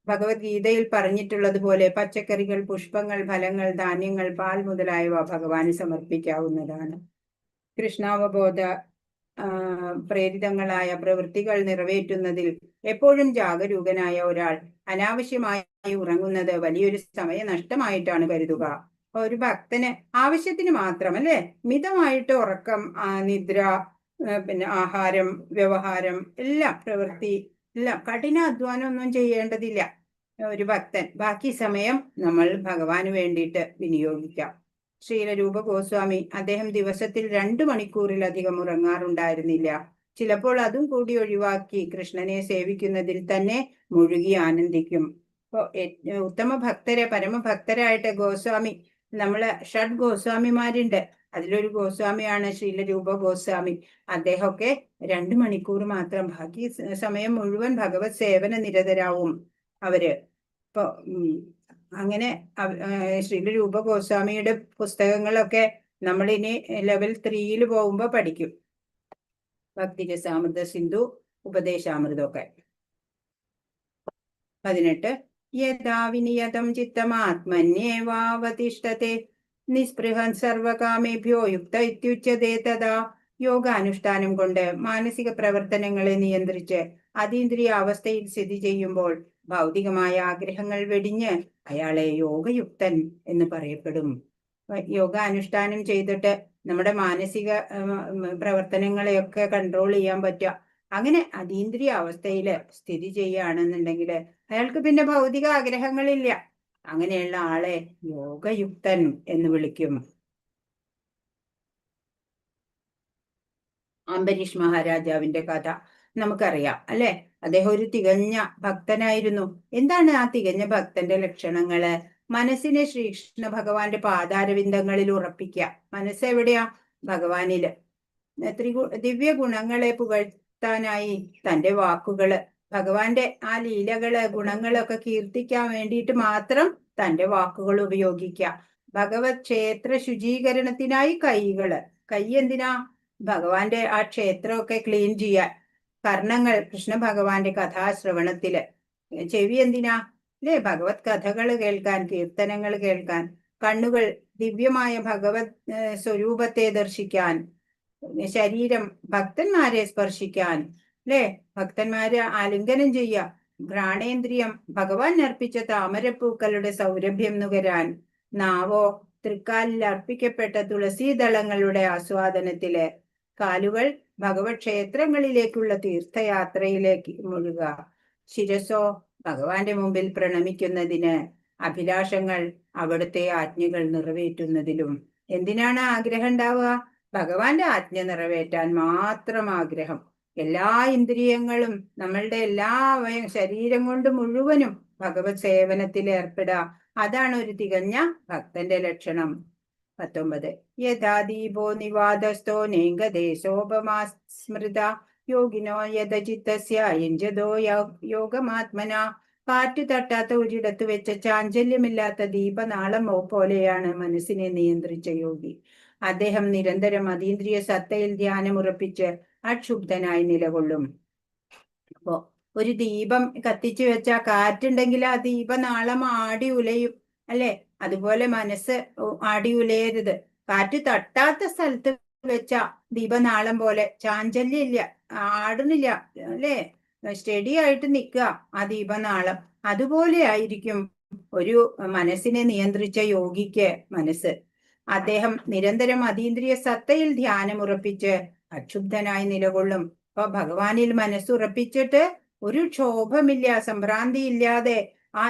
ഭഗവത്ഗീതയിൽ പറഞ്ഞിട്ടുള്ളതുപോലെ പച്ചക്കറികൾ, പുഷ്പങ്ങൾ, ഫലങ്ങൾ, ധാന്യങ്ങൾ, പാൽ മുതലായവ ഭഗവാന് സമർപ്പിക്കാവുന്നതാണ്. കൃഷ്ണാവബോധ പ്രേരിതങ്ങളായ പ്രവൃത്തികൾ നിറവേറ്റുന്നതിൽ എപ്പോഴും ജാഗരൂകനായ ഒരാൾ അനാവശ്യമായി ഉറങ്ങുന്നത് വലിയൊരു സമയനഷ്ടമായിട്ടാണ് കരുതുക. ഒരു ഭക്തന് ആവശ്യത്തിന് മാത്രം അല്ലെ, മിതമായിട്ട് ഉറക്കം, നിദ്ര, പിന്നെ ആഹാരം, വ്യവഹാരം, എല്ലാം പ്രവൃത്തി എല്ലാം കഠിന അധ്വാനം ഒന്നും ചെയ്യേണ്ടതില്ല ഒരു ഭക്തൻ. ബാക്കി സമയം നമ്മൾ ഭഗവാന് വേണ്ടിയിട്ട് വിനിയോഗിക്കാം. ശ്രീലരൂപ ഗോസ്വാമി അദ്ദേഹം ദിവസത്തിൽ 2 മണിക്കൂറിലധികം ഉറങ്ങാറുണ്ടായിരുന്നില്ല. ചിലപ്പോൾ അതും കൂടി ഒഴിവാക്കി കൃഷ്ണനെ സേവിക്കുന്നതിൽ തന്നെ മുഴുകി ആനന്ദിക്കും. ഇപ്പോ ഉത്തമ ഭക്തരെ, പരമഭക്തരായിട്ട് ഗോസ്വാമി, നമ്മള് ഷഡ് ഗോസ്വാമിമാരുണ്ട്. അതിലൊരു ഗോസ്വാമിയാണ് ശ്രീലരൂപ ഗോസ്വാമി. അദ്ദേഹമൊക്കെ 2 മണിക്കൂർ മാത്രം, ബാക്കി സമയം മുഴുവൻ ഭഗവത് സേവന നിരതരാവും അവര്. ഇപ്പൊ അങ്ങനെ ശ്രീലരൂപ ഗോസ്വാമിയുടെ പുസ്തകങ്ങളൊക്കെ നമ്മളിനി ലെവൽ 3 പോകുമ്പോ പഠിക്കും. ഭക്തിരസാമൃത സിന്ധു, ഉപദേശാമൃതമൊക്കെ. 18 യഥാ വിനിയതം ചിത്തമാത്മന്യേവാവതിഷ്ഠത്തെ നിസ്പൃഹൻ സർവകാമേഭ്യോ യുക്ത ഇത്യുച്യതേ തഥാ. യോഗാനുഷ്ഠാനം കൊണ്ട് മാനസിക പ്രവർത്തനങ്ങളെ നിയന്ത്രിച്ച് അതീന്ദ്രിയ അവസ്ഥയിൽ സ്ഥിതി ചെയ്യുമ്പോൾ ഭൗതികമായ ആഗ്രഹങ്ങൾ വെടിഞ്ഞ് അയാളെ യോഗയുക്തൻ എന്ന് പറയപ്പെടും. യോഗാനുഷ്ഠാനം ചെയ്തിട്ട് നമ്മുടെ മാനസിക പ്രവർത്തനങ്ങളെയൊക്കെ കൺട്രോൾ ചെയ്യാൻ പറ്റുക. അങ്ങനെ അതീന്ദ്രിയ അവസ്ഥയിൽ സ്ഥിതി ചെയ്യുകയാണെന്നുണ്ടെങ്കിൽ അയാൾക്ക് പിന്നെ ഭൗതിക ആഗ്രഹങ്ങളില്ല. അങ്ങനെയുള്ള ആളെ യോഗയുക്തൻ എന്ന് വിളിക്കും. അംബരീഷ് മഹാരാജാവിന്റെ കഥ നമുക്കറിയാം അല്ലെ? അദ്ദേഹം ഒരു തികഞ്ഞ ഭക്തനായിരുന്നു. എന്താണ് ആ തികഞ്ഞ ഭക്തന്റെ ലക്ഷണങ്ങള്? മനസ്സിനെ ശ്രീകൃഷ്ണ ഭഗവാന്റെ പാദാരവിന്ദങ്ങളിൽ ഉറപ്പിക്കുക. മനസ്സെവിടെയാ? ഭഗവാനില്. ദിവ്യ ഗുണങ്ങളെ പുകഴ്ത്താനായി തന്റെ വാക്കുകള്, ഭഗവാന്റെ ആ ലീലകള്, ഗുണങ്ങളൊക്കെ കീർത്തിക്കാൻ വേണ്ടിയിട്ട് മാത്രം തന്റെ വാക്കുകൾ ഉപയോഗിക്കുക. ഭഗവത് ക്ഷേത്ര ശുചീകരണത്തിനായി കൈകള്. കൈ എന്തിനാ? ഭഗവാന്റെ ആ ക്ഷേത്രമൊക്കെ ക്ലീൻ ചെയ്യാൻ. കർണങ്ങൾ കൃഷ്ണ ഭഗവാന്റെ കഥാശ്രവണത്തില്. ചെവി എന്തിനാ? അല്ലേ? ഭഗവത് കഥകൾ കേൾക്കാൻ, കീർത്തനങ്ങൾ കേൾക്കാൻ. കണ്ണുകൾ ദിവ്യമായ ഭഗവത് സ്വരൂപത്തെ ദർശിക്കാൻ. ശരീരം ഭക്തന്മാരെ സ്പർശിക്കാൻ, അല്ലേ? ഭക്തന്മാരെ ആലിംഗനം ചെയ്യാം. ഘ്രാണേന്ദ്രിയം ഭഗവാൻ അർപ്പിച്ച താമരപ്പൂക്കളുടെ സൗരഭ്യം നുകരാൻ. നാവോ തൃക്കാലിൽ അർപ്പിക്കപ്പെട്ട തുളസീദളങ്ങളുടെ ആസ്വാദനത്തില്. കാലുകൾ ഭഗവത് ക്ഷേത്രങ്ങളിലേക്കുള്ള തീർത്ഥയാത്രയിലേക്ക് മുഴുക. ശിരസോ ഭഗവാന്റെ മുമ്പിൽ പ്രണമിക്കുന്നതിന്. അഭിലാഷങ്ങൾ അവിടുത്തെ ആജ്ഞകൾ നിറവേറ്റുന്നതിലും. എന്തിനാണ് ആഗ്രഹം ഉണ്ടാവുക? ഭഗവാന്റെ ആജ്ഞ നിറവേറ്റാൻ മാത്രം ആഗ്രഹം. എല്ലാ ഇന്ദ്രിയങ്ങളും, നമ്മളുടെ എല്ലാ ശരീരം കൊണ്ട് മുഴുവനും ഭഗവത് സേവനത്തിൽ ഏർപ്പെടുക. അതാണ് ഒരു തികഞ്ഞ ഭക്തന്റെ ലക്ഷണം. 19 യഥാ ദീപോ നിവാദസ്ഥോ നേംഗദേശോപമാസ്മൃത യോഗിനോ യഥചിത്തസ്യ യുഞ്ജതോ യോഗമാത്മന. കാറ്റു തട്ടാത്ത ഒരിടത്ത് വെച്ച ചാഞ്ചല്യമില്ലാത്ത ദീപനാളം പോലെയാണ് മനസ്സിനെ നിയന്ത്രിച്ച യോഗി. അദ്ദേഹം നിരന്തരം അതീന്ദ്രിയ സത്തയിൽ ധ്യാനമുറപ്പിച്ച് അക്ഷുബ്ധനായി നിലകൊള്ളും. അപ്പോ ഒരു ദീപം കത്തിച്ചു വെച്ച കാറ്റുണ്ടെങ്കിൽ ആ ദീപനാളം ആടി ഉലയും, അല്ലെ? അതുപോലെ മനസ്സ് ആടി ഉലയരുത്. കാറ്റ് തട്ടാത്ത സ്ഥലത്ത് വെച്ച ദീപനാളം പോലെ ചാഞ്ചല്യം ഇല്ല, ആടുന്നില്ല, അല്ലെ? സ്റ്റഡി ആയിട്ട് നിൽക്കുക ആ ദീപനാളം. അതുപോലെ ആയിരിക്കും ഒരു മനസ്സിനെ നിയന്ത്രിച്ച യോഗിക്ക് മനസ്സ്. അദ്ദേഹം നിരന്തരം അതീന്ദ്രിയ സത്തയിൽ ധ്യാനമുറപ്പിച്ച് അക്ഷുബ്ധനായി നിലകൊള്ളും. അപ്പൊ ഭഗവാനിൽ മനസ്സുറപ്പിച്ചിട്ട് ഒരു ക്ഷോഭമില്ല, സംഭ്രാന്തി ഇല്ലാതെ ആ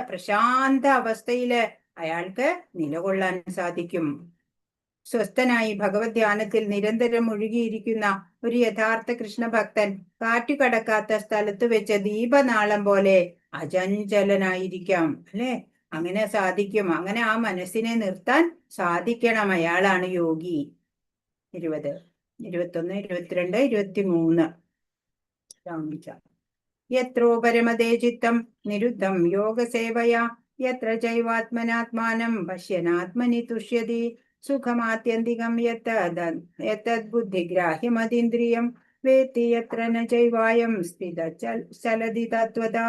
പ്രശാന്ത അവസ്ഥയില് അയാൾക്ക് നിലകൊള്ളാൻ സാധിക്കും. സ്വസ്ഥനായി ഭഗവത് ധ്യാനത്തിൽ നിരന്തരം മുഴുകിയിരിക്കുന്ന ഒരു യഥാർത്ഥ കൃഷ്ണഭക്തൻ കാറ്റുകടക്കാത്ത സ്ഥലത്ത് വെച്ച ദീപനാളം പോലെ അചഞ്ചലനായിരിക്കാം, അല്ലെ? അങ്ങനെ സാധിക്കും. അങ്ങനെ ആ മനസ്സിനെ നിർത്താൻ സാധിക്കണം. അയാളാണ് യോഗി. 20, 21, 22, 23. യത്രോ പരമതേ ചിത്തം നിരുദ്ധം യോഗസേവയാ യത്ര ചൈവാത്മനാത്മാനം പശ്യനാത്മനി തുഷ്യതി സുഖമാത്യന്തികം യത്തദ് ബുദ്ധിഗ്രാഹ്യമതീന്ദ്രിയം വേത്തി യത്ര ന ചൈവായം സ്ഥിത ചലതി തത്വതാ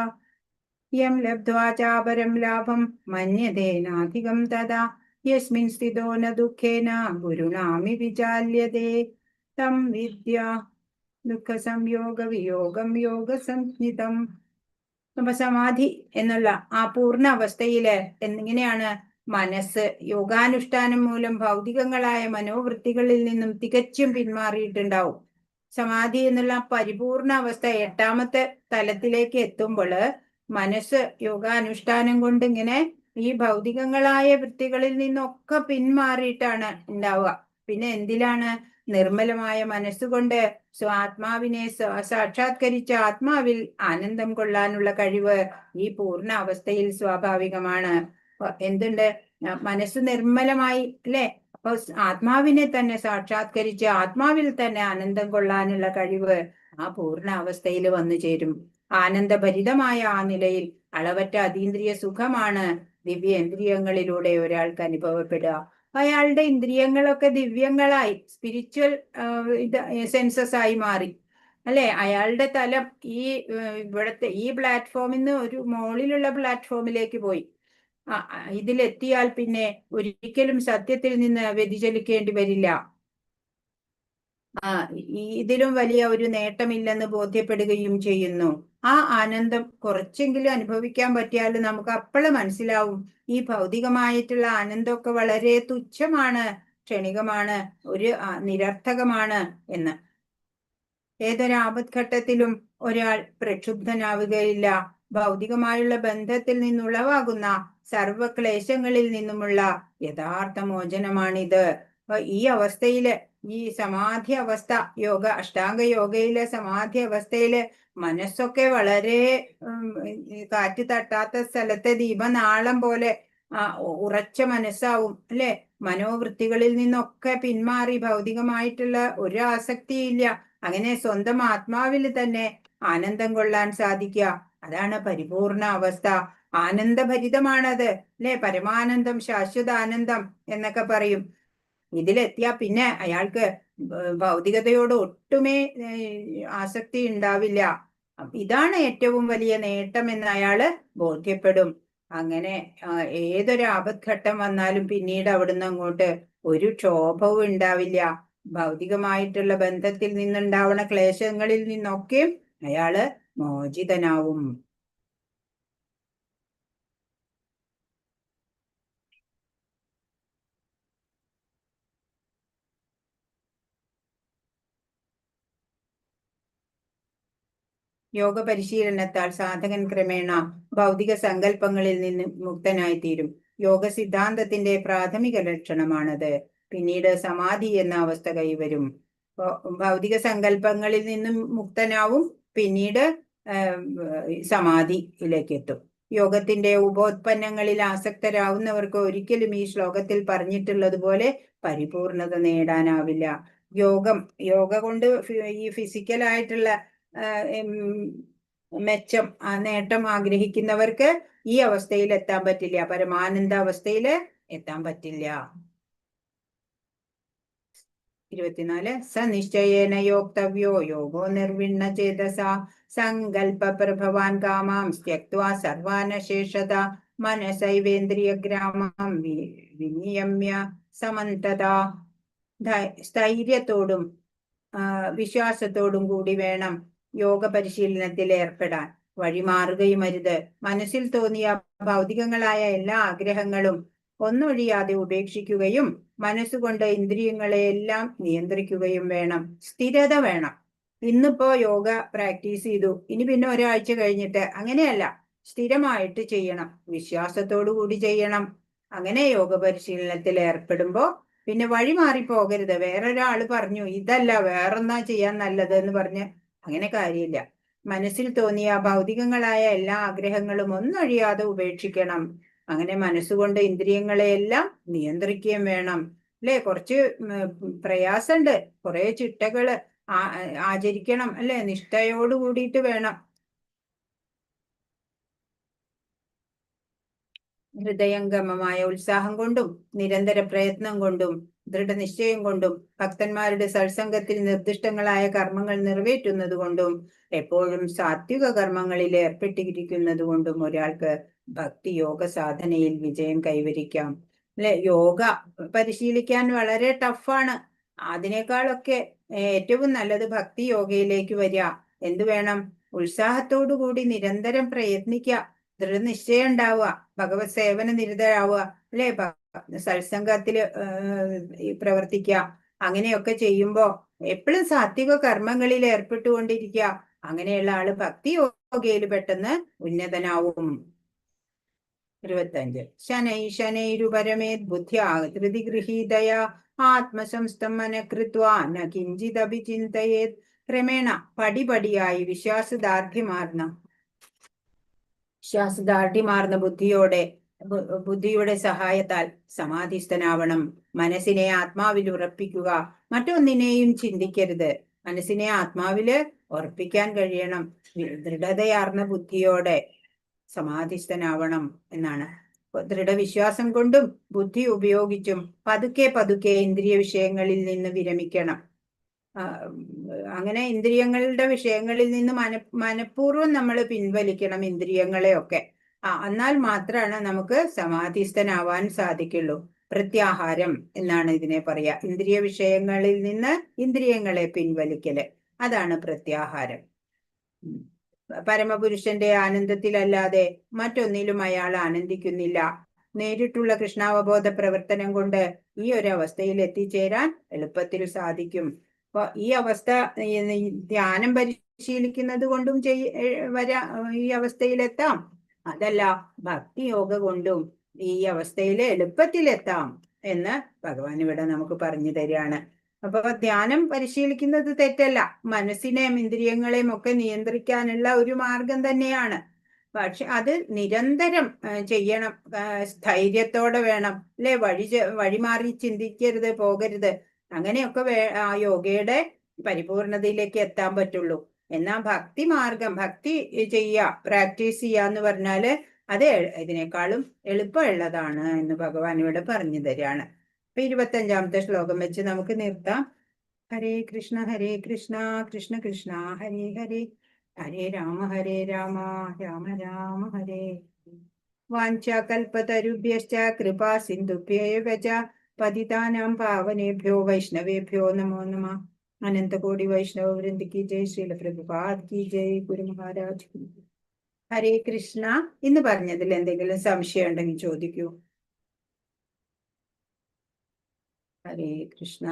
യം ലബ്ധ്വാ ചാപരം ലാഭം മന്യതേനാധികം തഥാ യസ്മിൻ സ്ഥിതോ ന ദുഃഖേന ഗുരുണാമി വിചാല്യതേ തം വിദ്യ ദുഃഖ സംയോഗ വിയോഗം യോഗ സംജ്ഞിതം. അപ്പൊ സമാധി എന്നുള്ള ആ പൂർണ്ണ അവസ്ഥയില് എങ്ങനെയാണ് മനസ്സ് യോഗാനുഷ്ഠാനം മൂലം ഭൗതികങ്ങളായ മനോവൃത്തികളിൽ നിന്നും തികച്ചും പിന്മാറിയിട്ടുണ്ടാവും. സമാധി എന്നുള്ള പരിപൂർണ അവസ്ഥ 8ാമത്തെ തലത്തിലേക്ക് എത്തുമ്പോൾ മനസ്സ് യോഗാനുഷ്ഠാനം കൊണ്ട് ഇങ്ങനെ ഈ ഭൗതികങ്ങളായ വൃത്തികളിൽ നിന്നൊക്കെ പിന്മാറിയിട്ടാണ് ഉണ്ടാവുക. പിന്നെ എന്തിലാണ്? നിർമ്മലമായ മനസ്സുകൊണ്ട് ആത്മാവിനെ സാക്ഷാത്കരിച്ച ആത്മാവിൽ ആനന്ദം കൊള്ളാനുള്ള കഴിവ് ഈ പൂർണ്ണ അവസ്ഥയിൽ സ്വാഭാവികമാണ്. എന്തുണ്ട്? മനസ്സ് നിർമ്മലമായി, അല്ലെ? അപ്പൊ ആത്മാവിനെ തന്നെ സാക്ഷാത്കരിച്ച് ആത്മാവിൽ തന്നെ ആനന്ദം കൊള്ളാനുള്ള കഴിവ് ആ പൂർണ്ണ അവസ്ഥയിൽ വന്നു ചേരും. ആനന്ദഭരിതമായ ആ നിലയിൽ അളവറ്റ അതീന്ദ്രിയ സുഖമാണ് ദിവ്യേന്ദ്രിയങ്ങളിലൂടെ ഒരാൾക്ക് അനുഭവപ്പെടുക. അയാളുടെ ഇന്ദ്രിയങ്ങളൊക്കെ ദിവ്യങ്ങളായി, സ്പിരിച്വൽ സെൻസസ് ആയി മാറി, അല്ലെ? അയാളുടെ തലം ഇവിടത്തെ ഈ പ്ലാറ്റ്ഫോമിൽ നിന്ന് ഒരു മുകളിലുള്ള പ്ലാറ്റ്ഫോമിലേക്ക് പോയി. ഇതിലെത്തിയാൽ പിന്നെ ഒരിക്കലും സത്യത്തിൽ നിന്ന് വ്യതിചലിക്കേണ്ടി വരില്ല. ഇതിലും വലിയ ഒരു നേട്ടമില്ലെന്ന് ബോധ്യപ്പെടുകയും ചെയ്യുന്നു. ആ ആനന്ദം കുറച്ചെങ്കിലും അനുഭവിക്കാൻ പറ്റിയാൽ നമുക്ക് അപ്പോഴും മനസ്സിലാവും ഈ ഭൗതികമായിട്ടുള്ള ആനന്ദമൊക്കെ വളരെ തുച്ഛമാണ്, ക്ഷണികമാണ്, ഒരു നിരർത്ഥകമാണ് എന്ന്. ഏതൊരു ആപത്ഘട്ടത്തിലും ഒരാൾ പ്രക്ഷുബ്ധനാവുകയില്ല. ഭൗതികമായുള്ള ബന്ധത്തിൽ നിന്നുളവാകുന്ന സർവക്ലേശങ്ങളിൽ നിന്നുമുള്ള യഥാർത്ഥ മോചനമാണിത്. ഈ അവസ്ഥയില്, ഈ സമാധി അവസ്ഥ, അഷ്ടാംഗ യോഗയിലെ സമാധി അവസ്ഥയില് മനസ്സൊക്കെ വളരെ കാറ്റ് തട്ടാത്ത സ്ഥലത്തെ ദീപനാളം പോലെ ഉറച്ച മനസ്സാവും, അല്ലെ? മനോവൃത്തികളിൽ നിന്നൊക്കെ പിന്മാറി ഭൗതികമായിട്ടുള്ള ഒരു ആസക്തിയില്ല. അങ്ങനെ സ്വന്തം ആത്മാവിൽ തന്നെ ആനന്ദം കൊള്ളാൻ സാധിക്കുക. അതാണ് പരിപൂർണ അവസ്ഥ. ആനന്ദഭരിതമാണത്, അല്ലെ? പരമാനന്ദം, ശാശ്വതാനന്ദം എന്നൊക്കെ പറയും. ഇതിലെത്തിയാ പിന്നെ അയാൾക്ക് ഭൗതികതയോട് ഒട്ടുമേ ആസക്തി ഉണ്ടാവില്ല. ഇതാണ് ഏറ്റവും വലിയ നേട്ടം എന്ന് അയാള് ബോധ്യപ്പെടും. അങ്ങനെ ഏതൊരു ആപത്ഘട്ടം വന്നാലും പിന്നീട് അവിടുന്ന് അങ്ങോട്ട് ഒരു ക്ഷോഭവും ഉണ്ടാവില്ല. ഭൗതികമായിട്ടുള്ള ബന്ധത്തിൽ നിന്നുണ്ടാവുന്ന ക്ലേശങ്ങളിൽ നിന്നൊക്കെ അയാള് മോചിതനാവും. യോഗ പരിശീലനത്താൽ സാധകൻ ക്രമേണ ഭൗതിക സങ്കല്പങ്ങളിൽ നിന്ന് മുക്തനായിത്തീരും. യോഗ സിദ്ധാന്തത്തിന്റെ പ്രാഥമിക ലക്ഷണമാണത്. പിന്നീട് സമാധി എന്ന അവസ്ഥ കൈവരും. ഭൗതിക സങ്കല്പങ്ങളിൽ നിന്നും മുക്തനാവും, പിന്നീട് സമാധിയിലേക്ക് എത്തും. യോഗത്തിന്റെ ഉപോത്പന്നങ്ങളിൽ ആസക്തരാകുന്നവർക്ക് ഒരിക്കലും ഈ ശ്ലോകത്തിൽ പറഞ്ഞിട്ടുള്ളതുപോലെ പരിപൂർണത നേടാനാവില്ല. യോഗ കൊണ്ട് ഈ ഫിസിക്കലായിട്ടുള്ള മെച്ചം നേട്ടം ആഗ്രഹിക്കുന്നവർക്ക് ഈ അവസ്ഥയിൽ എത്താൻ പറ്റില്ല, പരമാനന്ദ അവസ്ഥയിൽ എത്താൻ പറ്റില്ല. 24 സ നിശ്ചയേന യോക്തവ്യോ യോഗോ നിർവിണ്ണ ചേതസ സങ്കൽപ്പ പ്രഭവാൻ കാമാം ത്യക്ത്വാ സർവാനശേഷത മനസൈവേന്ദ്രിയ ഗ്രാമം വിനിയമ്യ സമന്തത. സ്ഥൈര്യത്തോടും വിശ്വാസത്തോടും കൂടി വേണം യോഗ പരിശീലനത്തിൽ ഏർപ്പെടാൻ. വഴിമാറുകയും അരുത്. മനസ്സിൽ തോന്നിയ ഭൗതികങ്ങളായ എല്ലാ ആഗ്രഹങ്ങളും ഒന്നൊഴിയാതെ ഉപേക്ഷിക്കുകയും മനസ്സുകൊണ്ട് ഇന്ദ്രിയങ്ങളെയെല്ലാം നിയന്ത്രിക്കുകയും വേണം. സ്ഥിരത വേണം. ഇന്നിപ്പോ യോഗ പ്രാക്ടീസ് ചെയ്തു, ഇനി പിന്നെ ഒരാഴ്ച കഴിഞ്ഞിട്ട്, അങ്ങനെയല്ല, സ്ഥിരമായിട്ട് ചെയ്യണം, വിശ്വാസത്തോടു കൂടി ചെയ്യണം. അങ്ങനെ യോഗ പരിശീലനത്തിൽ ഏർപ്പെടുമ്പോ പിന്നെ വഴി മാറിപ്പോകരുത്. വേറൊരാള് പറഞ്ഞു ഇതല്ല വേറൊന്നാ ചെയ്യാൻ നല്ലത് എന്ന് പറഞ്ഞ് അങ്ങനെ കാര്യമില്ല. മനസ്സിൽ തോന്നിയ ഭൗതികങ്ങളായ എല്ലാ ആഗ്രഹങ്ങളും ഒന്നൊഴിയാതെ ഉപേക്ഷിക്കണം. അങ്ങനെ മനസ്സുകൊണ്ട് ഇന്ദ്രിയങ്ങളെയെല്ലാം നിയന്ത്രിക്കുകയും വേണം. അല്ലെ, കുറച്ച് പ്രയാസമുണ്ട്, കുറെ ചിട്ടകള് ആചരിക്കണം, അല്ലെ, നിഷ്ഠയോട് കൂടിയിട്ട് വേണം. ഹൃദയംഗമമായ ഉത്സാഹം കൊണ്ടും നിരന്തര പ്രയത്നം കൊണ്ടും ദൃഢനിശ്ചയം കൊണ്ടും ഭക്തന്മാരുടെ സത്സംഗത്തിൽ നിർദ്ദിഷ്ടങ്ങളായ കർമ്മങ്ങൾ നിറവേറ്റുന്നത് കൊണ്ടും എപ്പോഴും സാത്വിക കർമ്മങ്ങളിൽ ഏർപ്പെട്ടിരിക്കുന്നത് കൊണ്ടും ഒരാൾക്ക് ഭക്തി യോഗ സാധനയിൽ വിജയം കൈവരിക്കാം. അല്ലെ, യോഗ പരിശീലിക്കാൻ വളരെ ടഫാണ്. അതിനേക്കാളൊക്കെ ഏറ്റവും നല്ലത് ഭക്തി യോഗയിലേക്ക് വരിക. എന്തു വേണം? ഉത്സാഹത്തോടു കൂടി നിരന്തരം പ്രയത്നിക്കുക, ദൃഢനിശ്ചയം ഉണ്ടാവുക, ഭഗവത് സേവന നിരതരാവുക, അല്ലെ, സത്സംഗത്തില് പ്രവർത്തിക്കുക. അങ്ങനെയൊക്കെ ചെയ്യുമ്പോ എപ്പോഴും സാത്വിക കർമ്മങ്ങളിൽ ഏർപ്പെട്ടുകൊണ്ടിരിക്കുക. അങ്ങനെയുള്ള ആള് ഭക്തി യോഗയിൽ പെട്ടെന്ന് ഉന്നതനാവും. 25 ശനൈ ശനൈരുപരമേത് ബുദ്ധ്യാ ധൃതി ഗൃഹീതയാ ആത്മസംസ്ഥം മനഃകൃത്വാ ന കിഞ്ചിദപി ചിന്തയേത്. ക്രമേണ പടിപടിയായി വിശ്വാസദാർഢ്യമാർന്ന ബുദ്ധിയുടെ സഹായത്താൽ സമാധിസ്ഥനാവണം. മനസ്സിനെ ആത്മാവിൽ ഉറപ്പിക്കുക, മറ്റൊന്നിനെയും ചിന്തിക്കരുത്. മനസ്സിനെ ആത്മാവില് ഉറപ്പിക്കാൻ കഴിയണം. ദൃഢതയാർന്ന ബുദ്ധിയോടെ സമാധിസ്ഥനാവണം എന്നാണ്. ദൃഢവിശ്വാസം കൊണ്ടും ബുദ്ധി ഉപയോഗിച്ചും പതുക്കെ പതുക്കെ ഇന്ദ്രിയ വിഷയങ്ങളിൽ നിന്ന് വിരമിക്കണം. അങ്ങനെ ഇന്ദ്രിയങ്ങളുടെ വിഷയങ്ങളിൽ നിന്ന് മനഃപൂർവ്വം നമ്മൾ പിൻവലിക്കണം ഇന്ദ്രിയങ്ങളെയൊക്കെ. എന്നാൽ മാത്രമാണ് നമുക്ക് സമാധിസ്ഥനാവാൻ സാധിക്കുള്ളൂ. പ്രത്യാഹാരം എന്നാണ് ഇതിനെ പറയാ. ഇന്ദ്രിയ വിഷയങ്ങളിൽ നിന്ന് ഇന്ദ്രിയങ്ങളെ പിൻവലിക്കല്, അതാണ് പ്രത്യാഹാരം. പരമപുരുഷന്റെ ആനന്ദത്തിലല്ലാതെ മറ്റൊന്നിലും അയാൾ ആനന്ദിക്കുന്നില്ല. നേരിട്ടുള്ള കൃഷ്ണാവബോധ പ്രവർത്തനം കൊണ്ട് ഈ ഒരു അവസ്ഥയിൽ എത്തിച്ചേരാൻ എളുപ്പത്തിൽ സാധിക്കും. അപ്പൊ ഈ അവസ്ഥ ധ്യാനം പരിശീലിക്കുന്നത് കൊണ്ടും ഈ അവസ്ഥയിലെത്താം. അതല്ല, ഭക്തി യോഗ കൊണ്ടും ഈ അവസ്ഥയിൽ എളുപ്പത്തിലെത്താം എന്ന് ഭഗവാൻ ഇവിടെ നമുക്ക് പറഞ്ഞു തരികയാണ്. അപ്പൊ ധ്യാനം പരിശീലിക്കുന്നത് തെറ്റല്ല, മനസ്സിനെയും ഇന്ദ്രിയങ്ങളെയും ഒക്കെ നിയന്ത്രിക്കാനുള്ള ഒരു മാർഗം തന്നെയാണ്. പക്ഷെ അത് നിരന്തരം ചെയ്യണം, സ്ഥൈര്യത്തോടെ വേണം, അല്ലെ, വഴിമാറി ചിന്തിക്കരുത്, പോകരുത്. അങ്ങനെയൊക്കെ യോഗയുടെ പരിപൂർണതയിലേക്ക് എത്താൻ പറ്റുള്ളൂ. എന്നാ ഭക്തി മാർഗം, ഭക്തി പ്രാക്ടീസ് ചെയ്യാന്ന് പറഞ്ഞാല് അത് ഇതിനേക്കാളും എളുപ്പമുള്ളതാണ് എന്ന് ഭഗവാൻ ഇവിടെ പറഞ്ഞു തരികയാണ്. അപ്പൊ 25-ാമത്തെ ശ്ലോകം വെച്ച് നമുക്ക് നിർത്താം. ഹരേ കൃഷ്ണ കൃഷ്ണ കൃഷ്ണ ഹരേ ഹരേ, ഹരേ രാമ രാമ രാമ ഹരേ. വാഞ്ചാകൽപതരുഭ്യശ്ച കൃപാ സിന്ധുഭ്യൈവ ച പതിതാനാം പാവനേഭ്യോ വൈഷ്ണവേഭ്യോ നമോ നമഃ. അനന്തകോടി വൈഷ്ണവ വൃന്ദ കി ജയ്, ശ്രീല പ്രഭുപാദ് കി ജയ്, ഗുരു മഹാരാജ്. ഹരേ കൃഷ്ണ. ഇന്ന് പറഞ്ഞതിൽ എന്തെങ്കിലും സംശയം ഉണ്ടെങ്കിൽ ചോദിക്കൂ. ഹരേ കൃഷ്ണ.